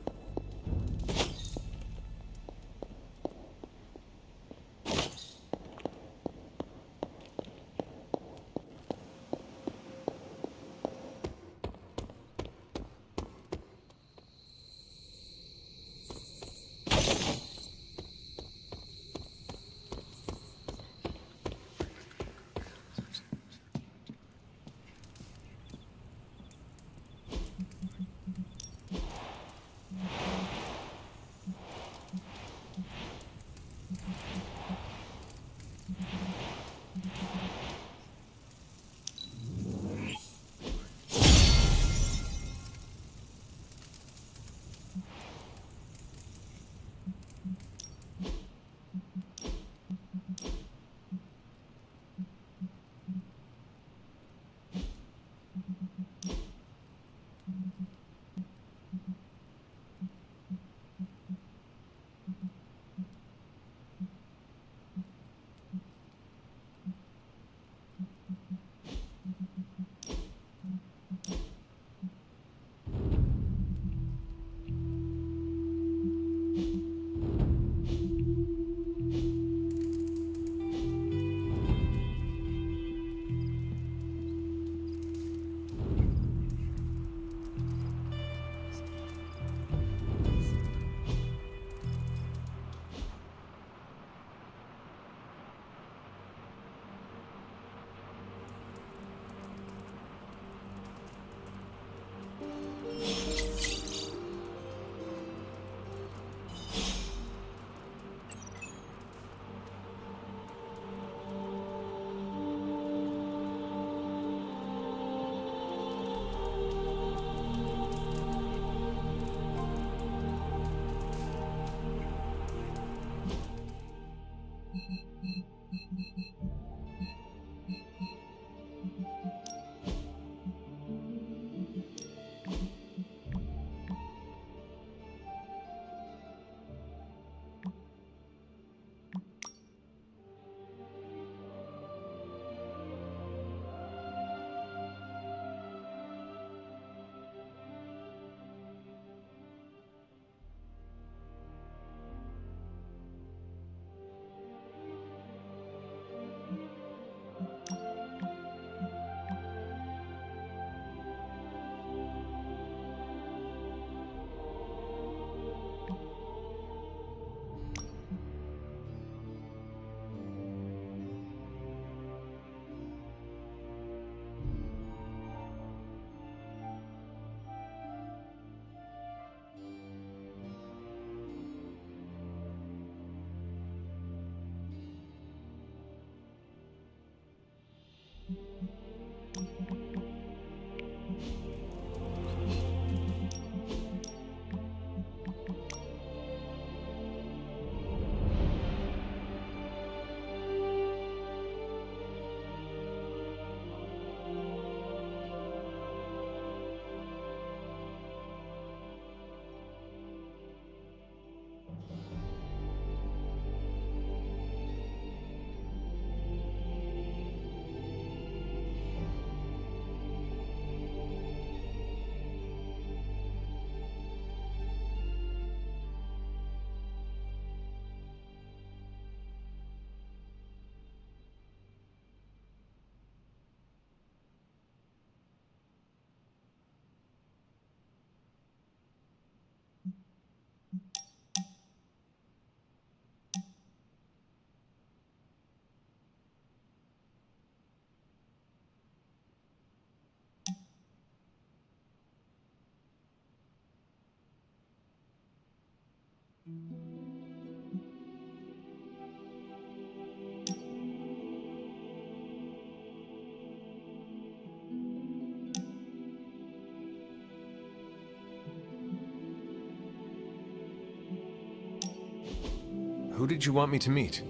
Who did you want me to meet?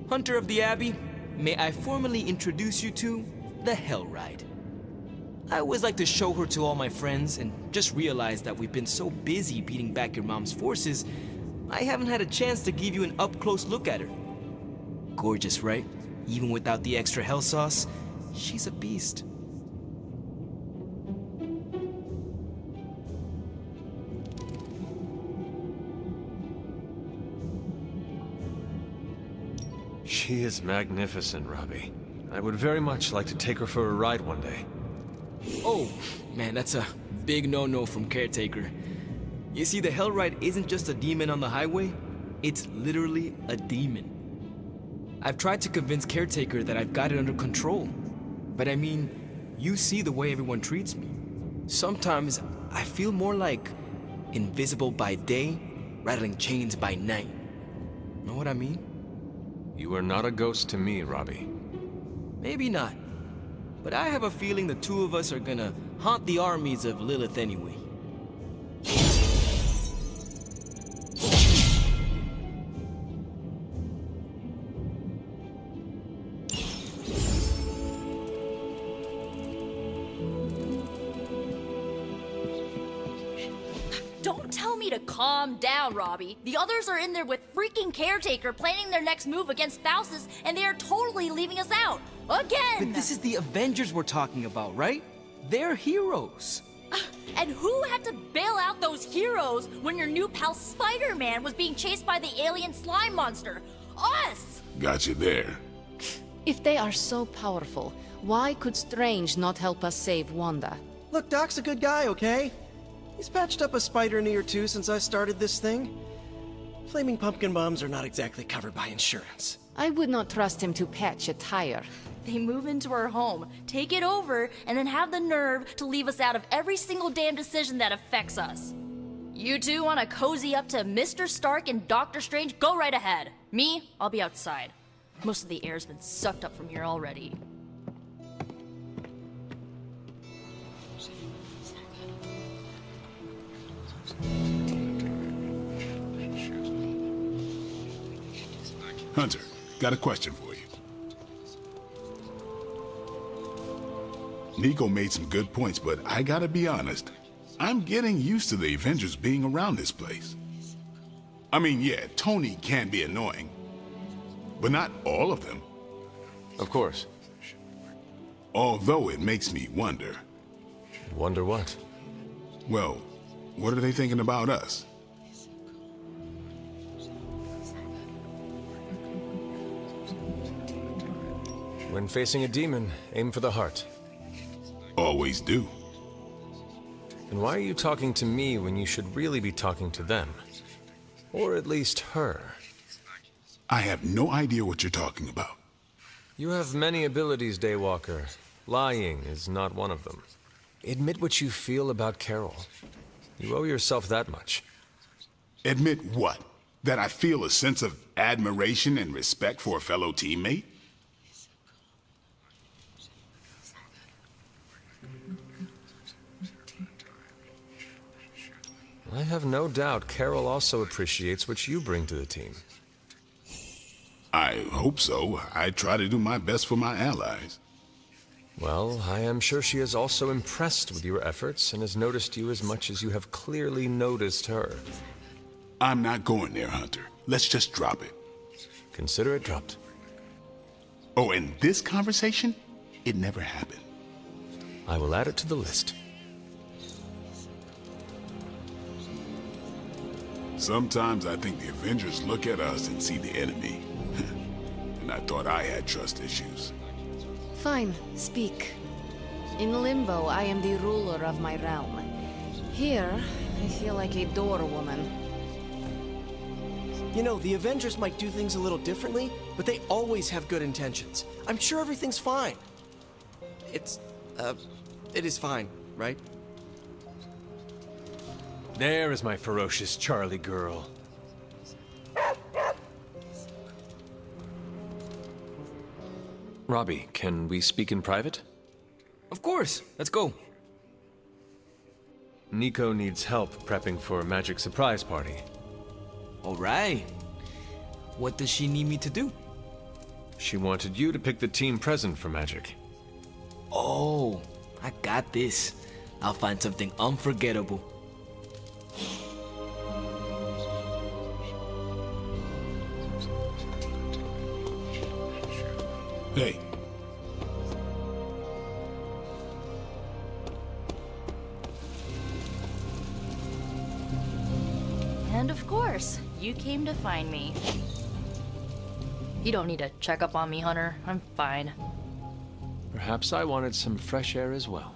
Hunter of the Abbey, may I formally introduce you to the Hell Ride. I always like to show her to all my friends, and just realized that we've been so busy beating back your mom's forces, I haven't had a chance to give you an up-close look at her. Gorgeous, right? Even without the extra hell sauce, she's a beast. She is magnificent, Robbie. I would very much like to take her for a ride one day. Oh, man, that's a big no-no from Caretaker. You see, the Hell Ride isn't just a demon on the highway, it's literally a demon. I've tried to convince Caretaker that I've got it under control. But I mean, you see the way everyone treats me. Sometimes I feel more like invisible by day, rattling chains by night. Know what I mean? You are not a ghost to me, Robbie. Maybe not. But I have a feeling the two of us are gonna haunt the armies of Lilith anyway. Don't tell me to calm down, Robbie. The others are in there with freaking Caretaker planning their next move against Faustus, and they are totally leaving us out. Again! But this is the Avengers we're talking about, right? They're heroes. And who had to bail out those heroes when your new pal Spider-Man was being chased by the alien slime monster? Us! Got you there. If they are so powerful, why could Strange not help us save Wanda? Look, Doc's a good guy, okay? He's patched up a spider knee or two since I started this thing. Flaming pumpkin bombs are not exactly covered by insurance. I would not trust him to patch a tire. They move into our home, take it over, and then have the nerve to leave us out of every single damn decision that affects us. You two want to cozy up to Mr. Stark and Doctor Strange? Go right ahead. Me, I'll be outside. Most of the air's been sucked up from here already. Hunter, got a question for you. Nico made some good points, but I gotta be honest. I'm getting used to the Avengers being around this place. I mean, yeah, Tony can be annoying, but not all of them. Of course. Although it makes me wonder. Wonder what? Well, what are they thinking about us? When facing a demon, aim for the heart. Always do. And why are you talking to me when you should really be talking to them? Or at least her? I have no idea what you're talking about. You have many abilities, Daywalker. Lying is not one of them. Admit what you feel about Carol. You owe yourself that much. Admit what? That I feel a sense of admiration and respect for a fellow teammate? I have no doubt Carol also appreciates what you bring to the team. I hope so. I try to do my best for my allies. Well, I am sure she is also impressed with your efforts and has noticed you as much as you have clearly noticed her. I'm not going there, Hunter. Let's just drop it. Consider it dropped. Oh, and this conversation? It never happened. I will add it to the list. Sometimes I think the Avengers look at us and see the enemy. And I thought I had trust issues. Fine, speak. In Limbo, I am the ruler of my realm. Here, I feel like a door woman. You know, the Avengers might do things a little differently, but they always have good intentions. I'm sure everything's fine. It is fine, right? There is my ferocious Charlie girl. Robbie, can we speak in private? Of course, let's go. Nico needs help prepping for a magic surprise party. All right. What does she need me to do? She wanted you to pick the team present for Magic. Oh, I got this. I'll find something unforgettable. Hey. And of course, you came to find me. You don't need to check up on me, Hunter. I'm fine. Perhaps I wanted some fresh air as well.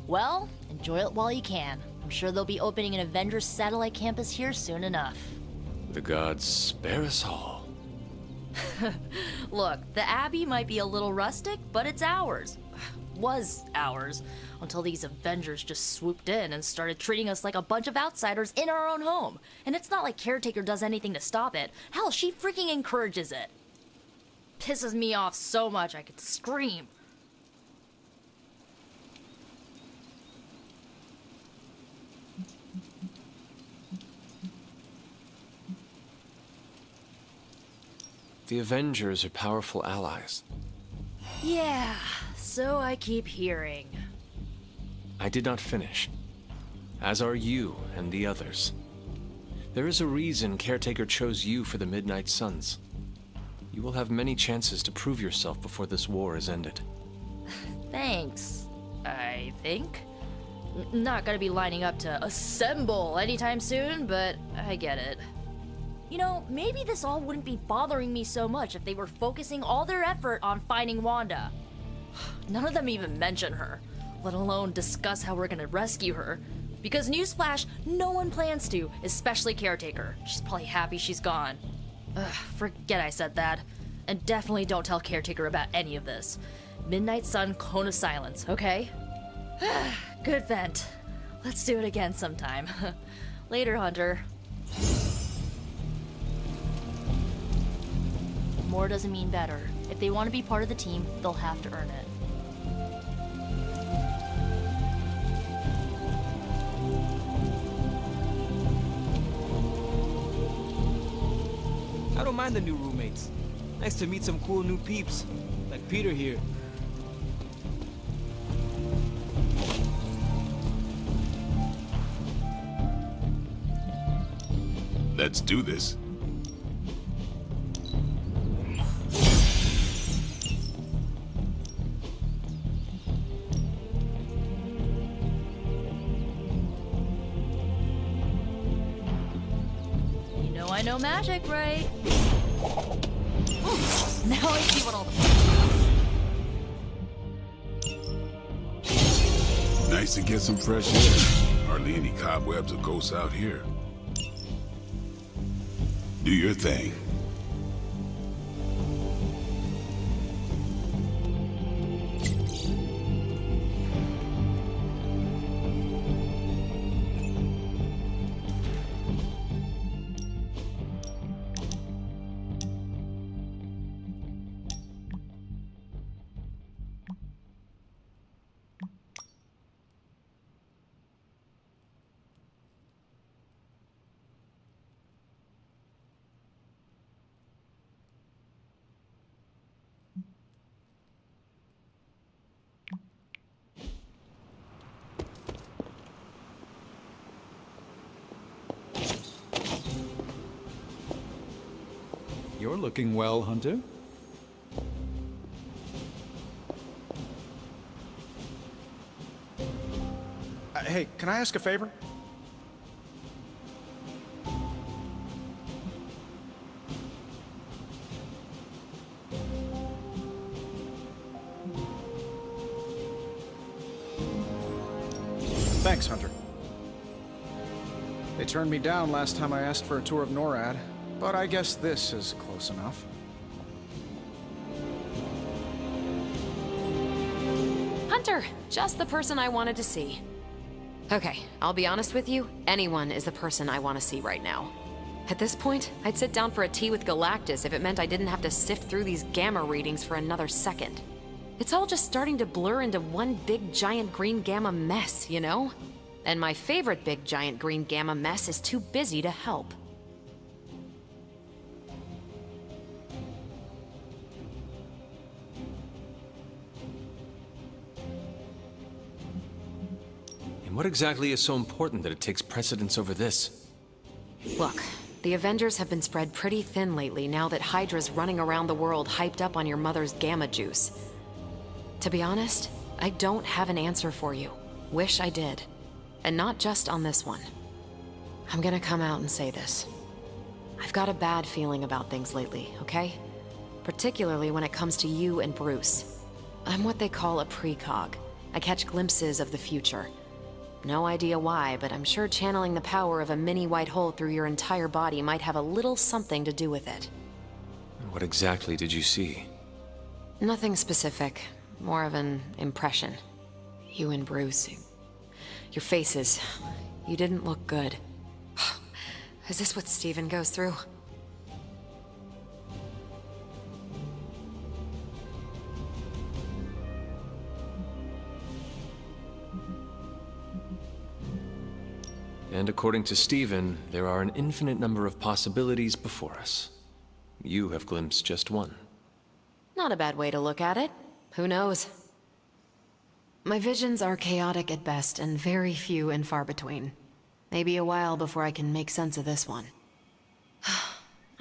Well, enjoy it while you can. I'm sure they'll be opening an Avengers satellite campus here soon enough. The gods spare us all. Look, the Abbey might be a little rustic, but it's ours. Was ours. Until these Avengers just swooped in and started treating us like a bunch of outsiders in our own home. And it's not like Caretaker does anything to stop it. Hell, she freaking encourages it. Pisses me off so much I could scream. The Avengers are powerful allies. Yeah, so I keep hearing. I did not finish. As are you and the others. There is a reason Caretaker chose you for the Midnight Suns. You will have many chances to prove yourself before this war is ended. Thanks, I think. Not gonna be lining up to assemble anytime soon, but I get it. You know, maybe this all wouldn't be bothering me so much if they were focusing all their effort on finding Wanda. None of them even mention her, let alone discuss how we're gonna rescue her. Because newsflash, no one plans to, especially Caretaker. She's probably happy she's gone. Ugh, forget I said that. And definitely don't tell Caretaker about any of this. Midnight Sun, Cone of Silence, okay? Good vent. Let's do it again sometime. Later, Hunter. More doesn't mean better. If they want to be part of the team, they'll have to earn it. I don't mind the new roommates. Nice to meet some cool new peeps, like Peter here. Let's do this. I know magic, right? Now I see what I'll... Nice to get some fresh air. Hardly any cobwebs or ghosts out here. Do your thing. You're looking well, Hunter. Hey, can I ask a favor? Thanks, Hunter. They turned me down last time I asked for a tour of NORAD, but I guess this is close enough. Hunter, just the person I wanted to see. Okay, I'll be honest with you, anyone is the person I want to see right now. At this point, I'd sit down for a tea with Galactus if it meant I didn't have to sift through these gamma readings for another second. It's all just starting to blur into one big giant green gamma mess, you know? And my favorite big giant green gamma mess is too busy to help. What exactly is so important that it takes precedence over this? Look, the Avengers have been spread pretty thin lately now that Hydra's running around the world hyped up on your mother's gamma juice. To be honest, I don't have an answer for you. Wish I did. And not just on this one. I'm gonna come out and say this. I've got a bad feeling about things lately, okay? Particularly when it comes to you and Bruce. I'm what they call a precog. I catch glimpses of the future. No idea why, but I'm sure channeling the power of a mini white hole through your entire body might have a little something to do with it. What exactly did you see? Nothing specific. More of an impression. You and Bruce. Your faces. You didn't look good. Is this what Steven goes through? And according to Steven, there are an infinite number of possibilities before us. You have glimpsed just one. Not a bad way to look at it. Who knows? My visions are chaotic at best and very few and far between. Maybe a while before I can make sense of this one.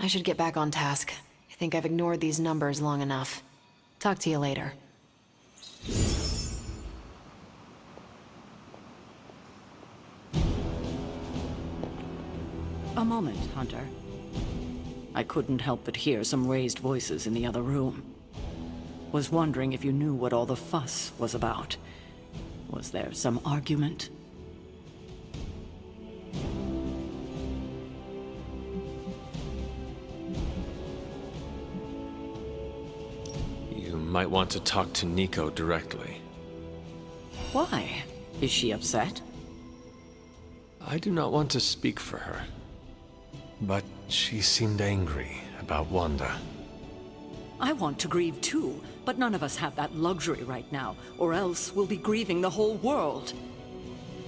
I should get back on task. I think I've ignored these numbers long enough. Talk to you later. A moment, Hunter. I couldn't help but hear some raised voices in the other room. Was wondering if you knew what all the fuss was about. Was there some argument? You might want to talk to Nico directly. Why? Is she upset? I do not want to speak for her. But she seemed angry about Wanda. I want to grieve too, but none of us have that luxury right now, or else we'll be grieving the whole world.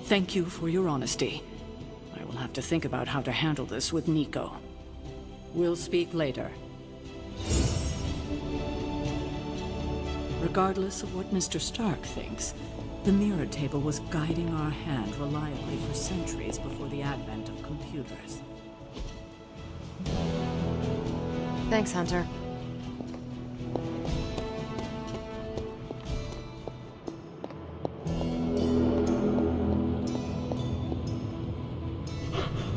Thank you for your honesty. I will have to think about how to handle this with Nico. We'll speak later. Regardless of what Mr. Stark thinks, the mirror table was guiding our hand reliably for centuries before the advent of computers. Thanks, Hunter.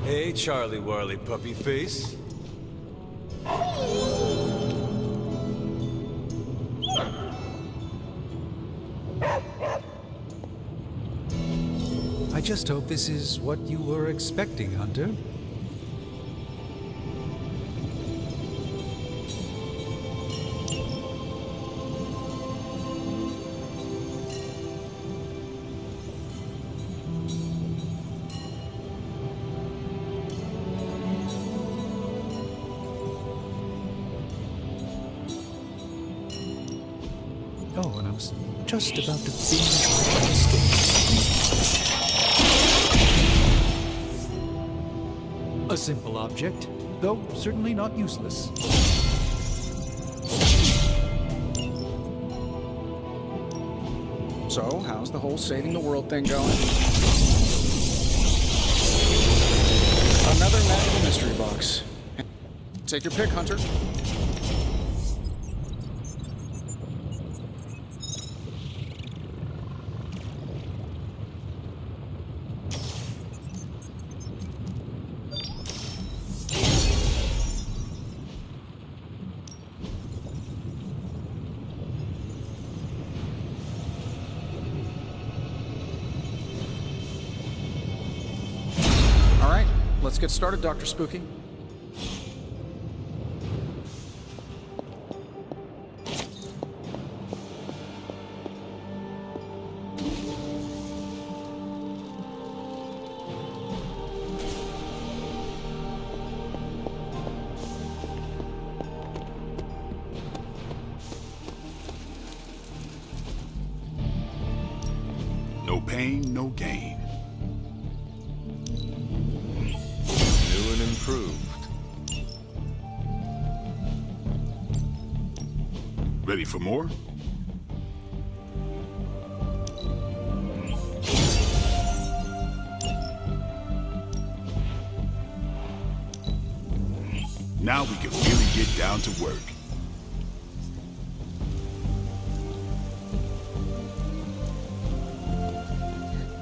Hey, Charlie Warley puppy face. I just hope this is what you were expecting, Hunter. Oh, and I was just about to binge my mistake. A simple object, though certainly not useless. So, how's the whole saving the world thing going? Another magical mystery box. Take your pick, Hunter. Let's get started, Dr. Spooky. No pain, no gain. New and improved. Ready for more? Now we can really get down to work.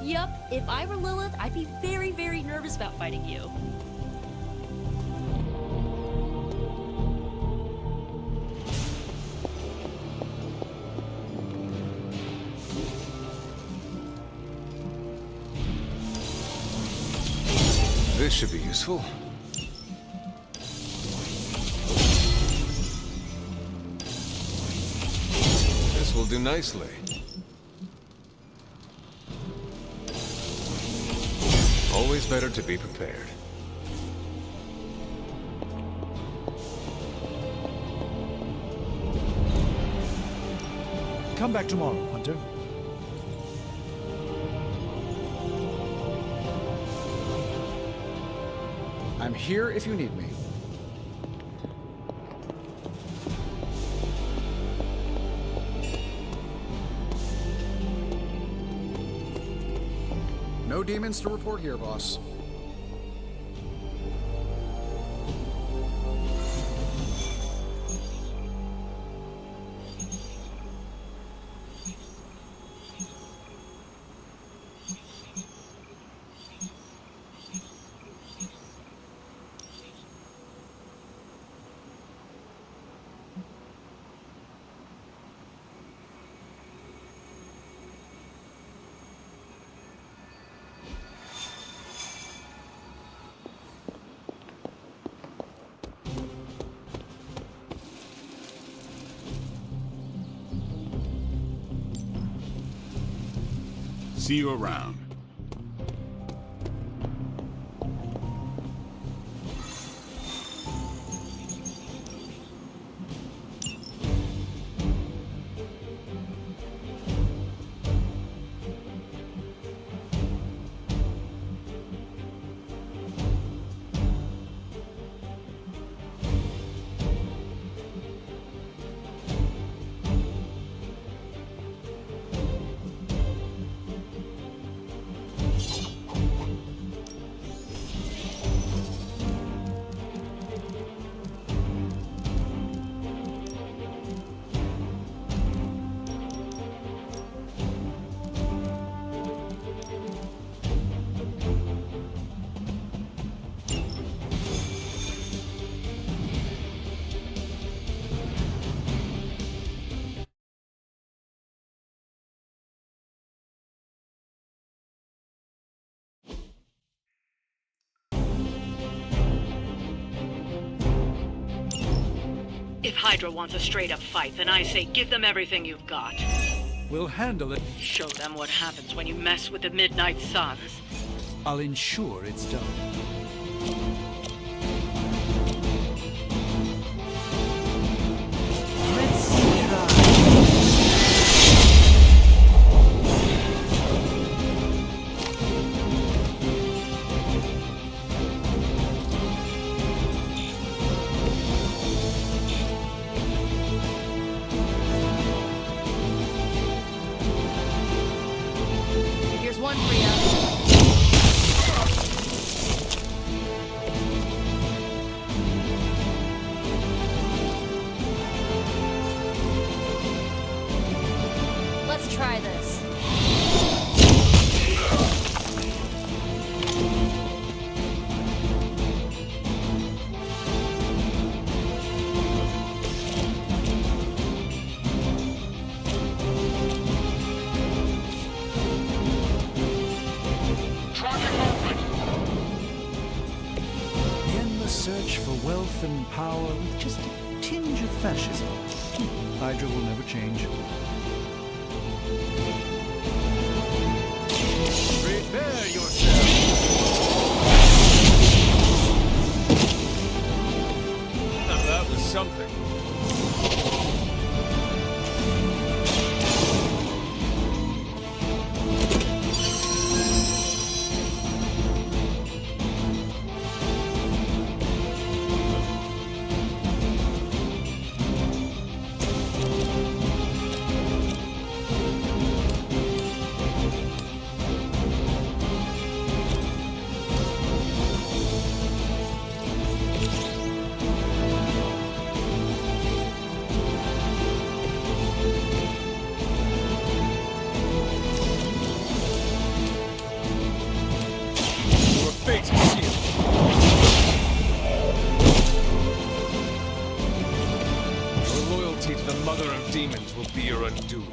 Yup, if I were Lilith, I'd be very, very nervous about fighting you. This should be useful. This will do nicely. Always better to be prepared. Come back tomorrow, Hunter. I'm here if you need me. No demons to report here, boss. See you around. If Hydra wants a straight-up fight, then I say give them everything you've got. We'll handle it. Show them what happens when you mess with the Midnight Suns. I'll ensure it's done. Here's one for you. Let's try this. The endless search for wealth and power with just a tinge of fascism. Hydra will never change. Prepare yourself! Now that was something. will be your undoing.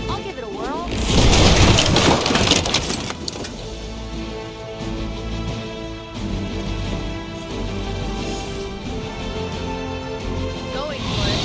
I'll give it a whirl. Going for it.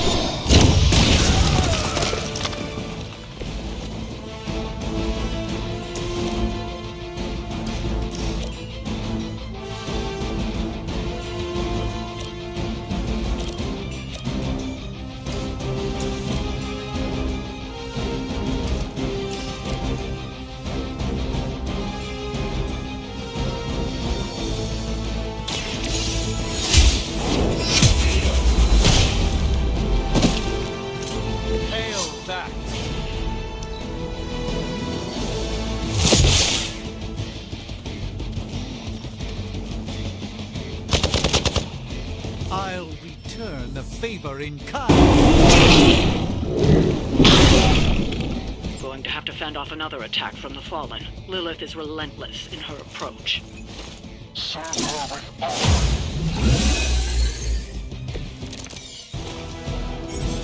Hail that! I'll return the favor in kind. Going to have to fend off another attack from the Fallen. Lilith is relentless in her approach.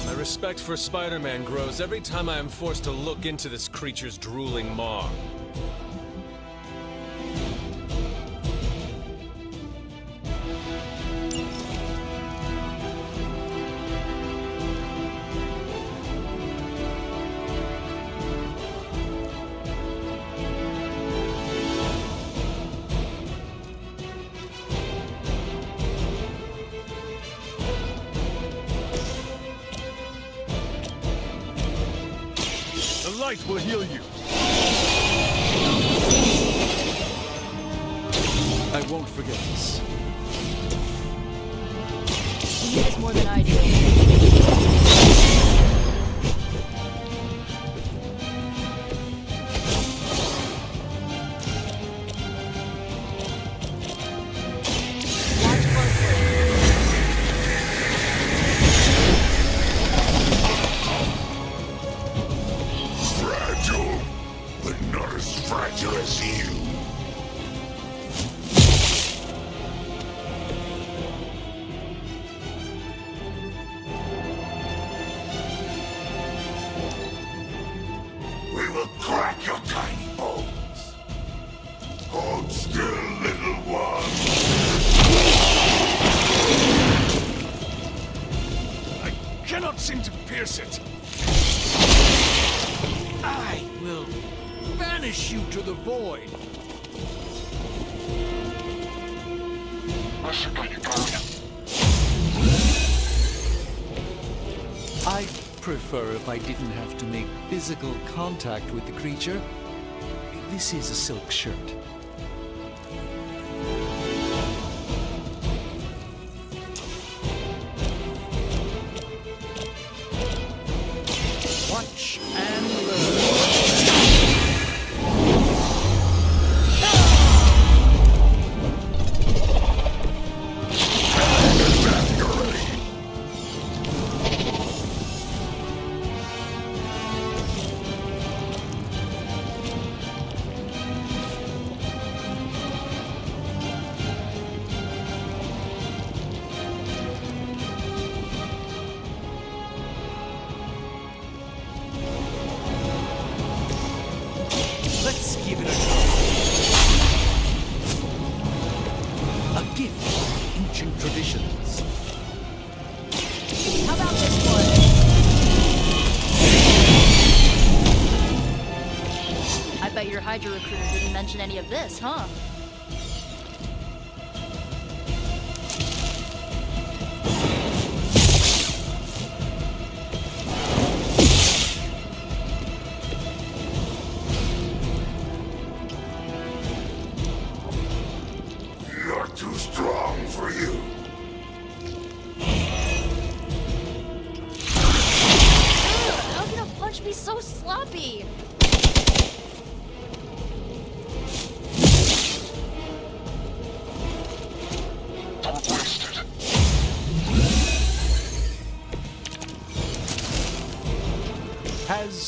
My respect for Spider-Man grows every time I am forced to look into this creature's drooling maw. The light will heal you. I won't forget this. You need this more than I do. Watch closely. Fragile, but not as fragile as you. We will crack your tiny bones. Hold still, little one. I cannot seem to pierce it. I will banish you to the void. I'd prefer if I didn't have to make physical contact with the creature. This is a silk shirt. Watch and learn. Let's give it a try. A gift of ancient traditions. How about this one? I bet your Hydra recruiter didn't mention any of this, huh? You're too strong for you. How can a punch be so sloppy?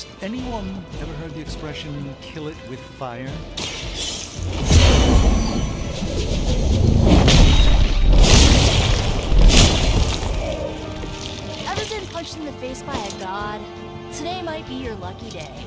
Has anyone ever heard the expression, kill it with fire? Ever been punched in the face by a god? Today might be your lucky day.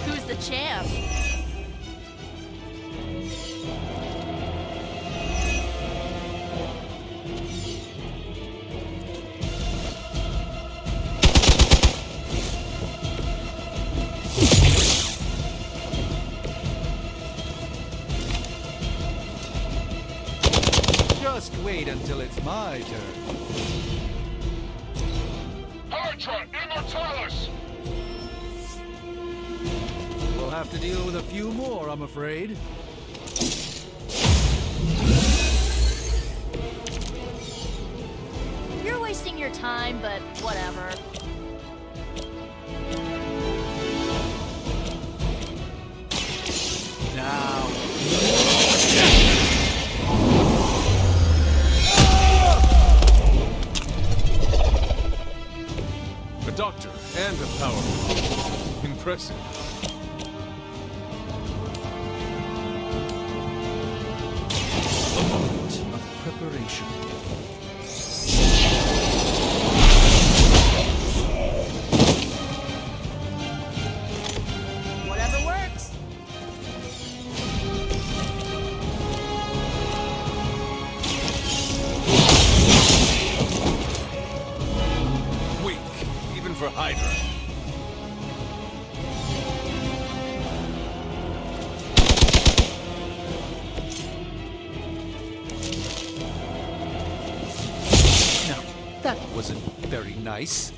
Who's the champ? Just wait until it's my turn. Hydra Immortalis! We'll have to deal with a few more, I'm afraid. You're wasting your time, but whatever. Now. A doctor and a power. Impressive. A moment of preparation. Whatever works. Weak, even for Hydra. Now, that wasn't very nice.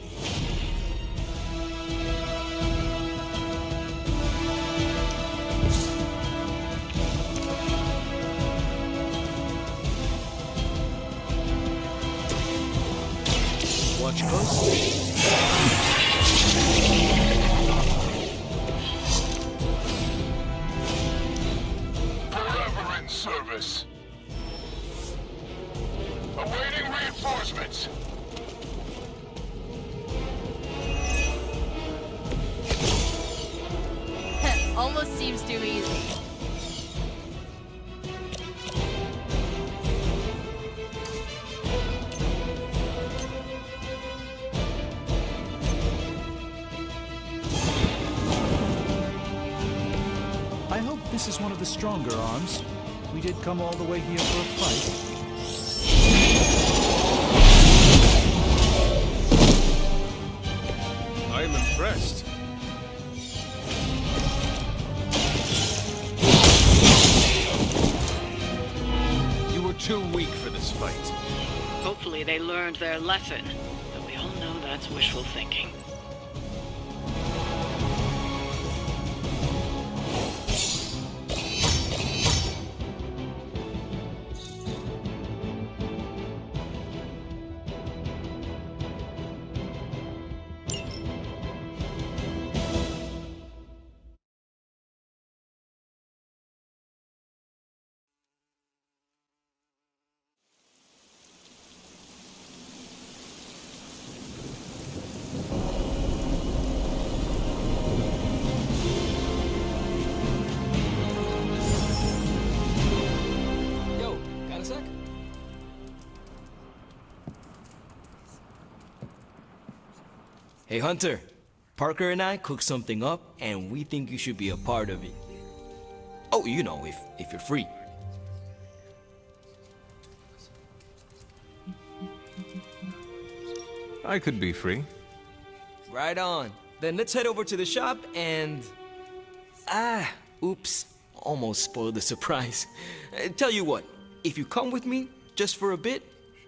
Watch closely. Forever in service. Awaiting reinforcements. Almost seems too easy. I hope this is one of the stronger arms. We did come all the way here for a fight. I am impressed. You were too weak for this fight. Hopefully they learned their lesson, but we all know that's wishful thinking. Yo, got a sec? Hey Hunter, Parker and I cooked something up and we think you should be a part of it. Oh, you know, if you're free. I could be free. Right on. Then let's head over to the shop and... oops. Almost spoiled the surprise. Tell you what, if you come with me, just for a bit,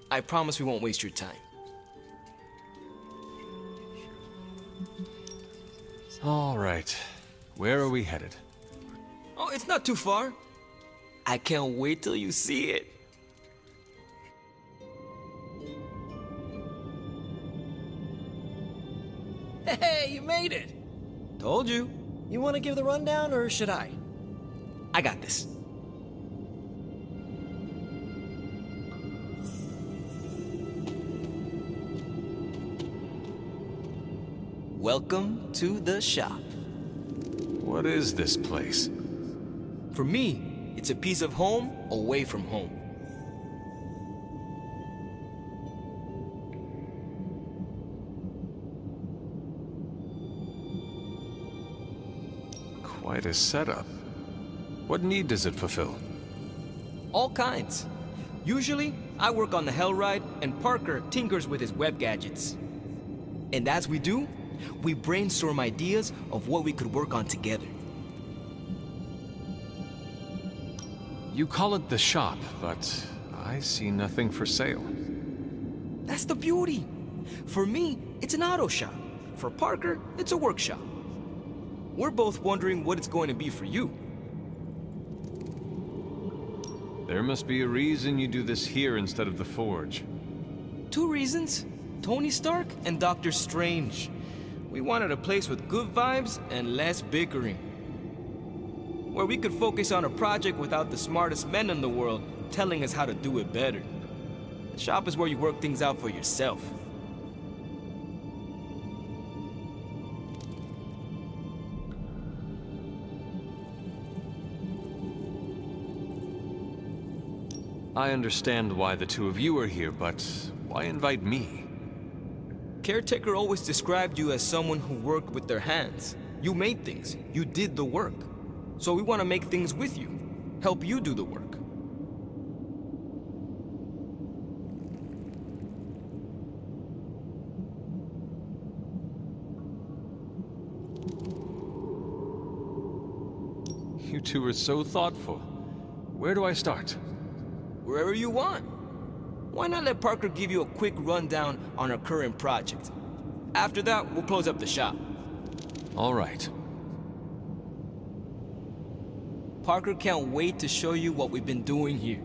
I promise we won't waste your time. All right. Where are we headed? Oh, it's not too far. I can't wait till you see it. Hey, you made it! Told you. You want to give the rundown, or should I? I got this. Welcome to the shop. What is this place? For me, it's a piece of home away from home. Quite a setup. What need does it fulfill? All kinds. Usually, I work on the Hellride, and Parker tinkers with his web gadgets. And as we do, we brainstorm ideas of what we could work on together. You call it the shop, but I see nothing for sale. That's the beauty. For me, it's an auto shop. For Parker, it's a workshop. We're both wondering what it's going to be for you. There must be a reason you do this here instead of the Forge. 2 reasons. Tony Stark and Doctor Strange. We wanted a place with good vibes and less bickering. Where we could focus on a project without the smartest men in the world telling us how to do it better. The shop is where you work things out for yourself. I understand why the two of you are here, but why invite me? Caretaker always described you as someone who worked with their hands. You made things. You did the work. So we want to make things with you. Help you do the work. You two are so thoughtful. Where do I start? Wherever you want. Why not let Parker give you a quick rundown on our current project? After that, we'll close up the shop. All right. Parker can't wait to show you what we've been doing here.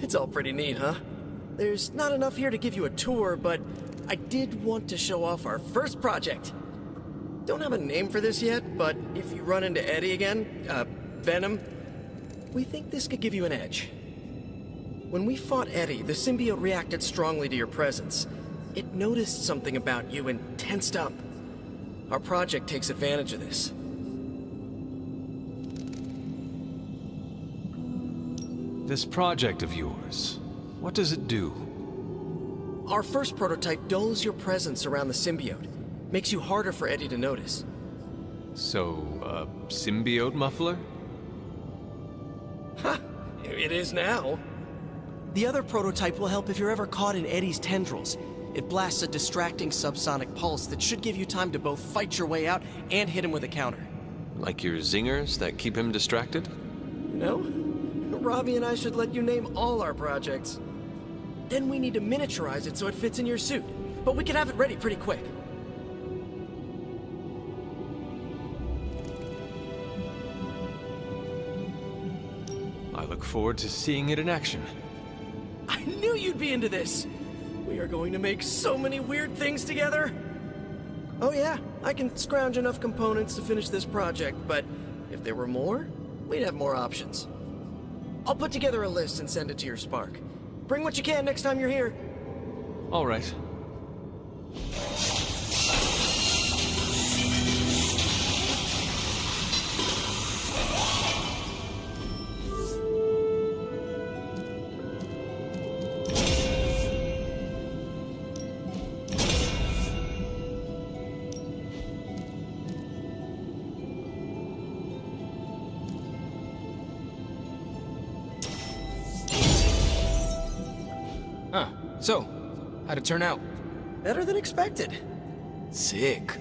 It's all pretty neat, huh? There's not enough here to give you a tour, but I did want to show off our first project. Don't have a name for this yet, but if you run into Eddie again, Venom, we think this could give you an edge. When we fought Eddie, the symbiote reacted strongly to your presence. It noticed something about you and tensed up. Our project takes advantage of this. This project of yours, what does it do? Our first prototype dulls your presence around the symbiote. Makes you harder for Eddie to notice. So, a symbiote muffler? Ha! It is now. The other prototype will help if you're ever caught in Eddie's tendrils. It blasts a distracting subsonic pulse that should give you time to both fight your way out and hit him with a counter. Like your zingers that keep him distracted? You know, Robbie and I should let you name all our projects. Then we need to miniaturize it so it fits in your suit. But we can have it ready pretty quick. I look forward to seeing it in action. I knew you'd be into this! We are going to make so many weird things together! Oh yeah, I can scrounge enough components to finish this project, but if there were more, we'd have more options. I'll put together a list and send it to your Spark. Bring what you can next time you're here. All right. So, how'd it turn out? Better than expected. Sick.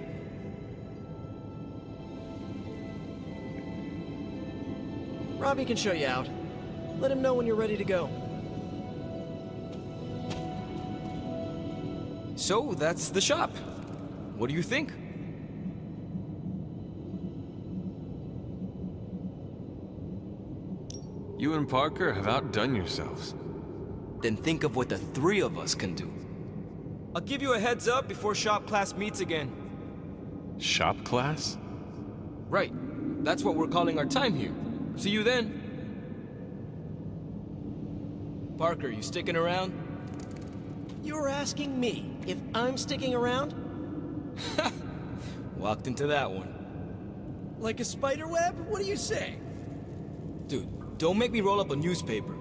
Robbie can show you out. Let him know when you're ready to go. So, that's the shop. What do you think? You and Parker have outdone yourselves. Then think of what the three of us can do. I'll give you a heads up before shop class meets again. Shop class? Right. That's what we're calling our time here. See you then. Parker, you sticking around? You're asking me if I'm sticking around? Walked into that one. Like a spider web? What do you say? Dude, don't make me roll up a newspaper.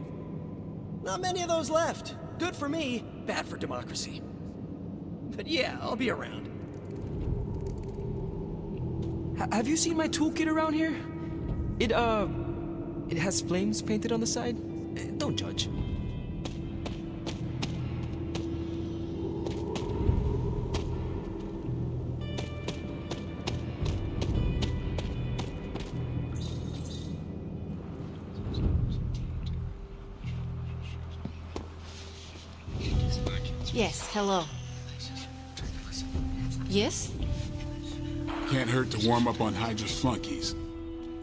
Not many of those left. Good for me, bad for democracy. But yeah, I'll be around. Have you seen my toolkit around here? It has flames painted on the side. Don't judge. Yes, hello. Yes? Can't hurt to warm up on Hydra's flunkies.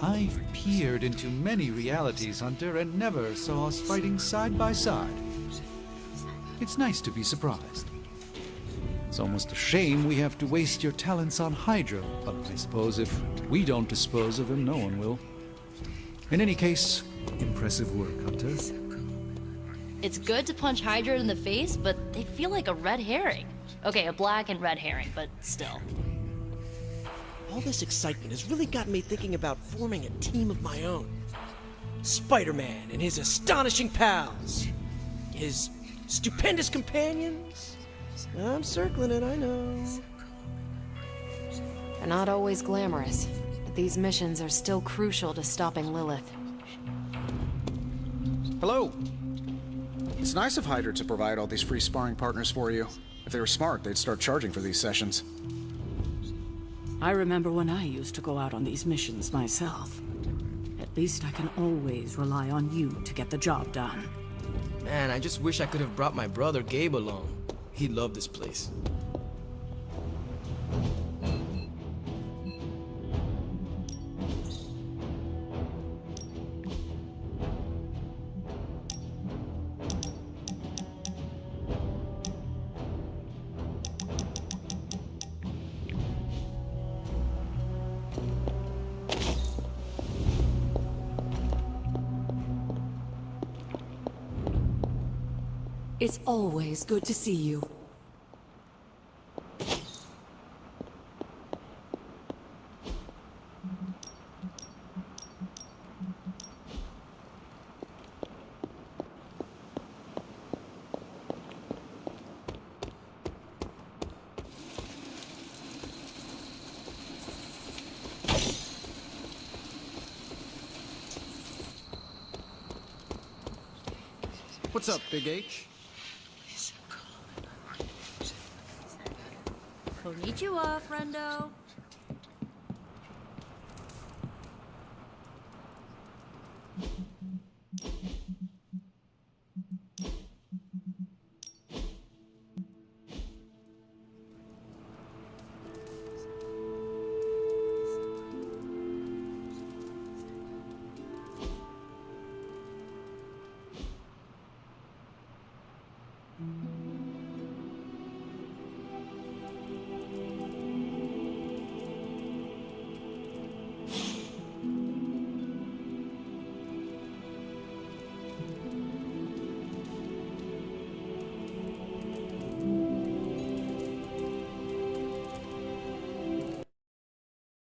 I've peered into many realities, Hunter, and never saw us fighting side by side. It's nice to be surprised. It's almost a shame we have to waste your talents on Hydra, but I suppose if we don't dispose of him, no one will. In any case, impressive work, Hunter. It's good to punch Hydra in the face, but they feel like a red herring. Okay, a black and red herring, but still. All this excitement has really gotten me thinking about forming a team of my own. Spider-Man and his astonishing pals. His stupendous companions. I'm circling it, I know. They're not always glamorous, but these missions are still crucial to stopping Lilith. Hello. It's nice of Hydra to provide all these free sparring partners for you. If they were smart, they'd start charging for these sessions. I remember when I used to go out on these missions myself. At least I can always rely on you to get the job done. Man, I just wish I could have brought my brother Gabe along. He'd love this place. It's always good to see you. What's up, Big H? Konnichiwa, friendo.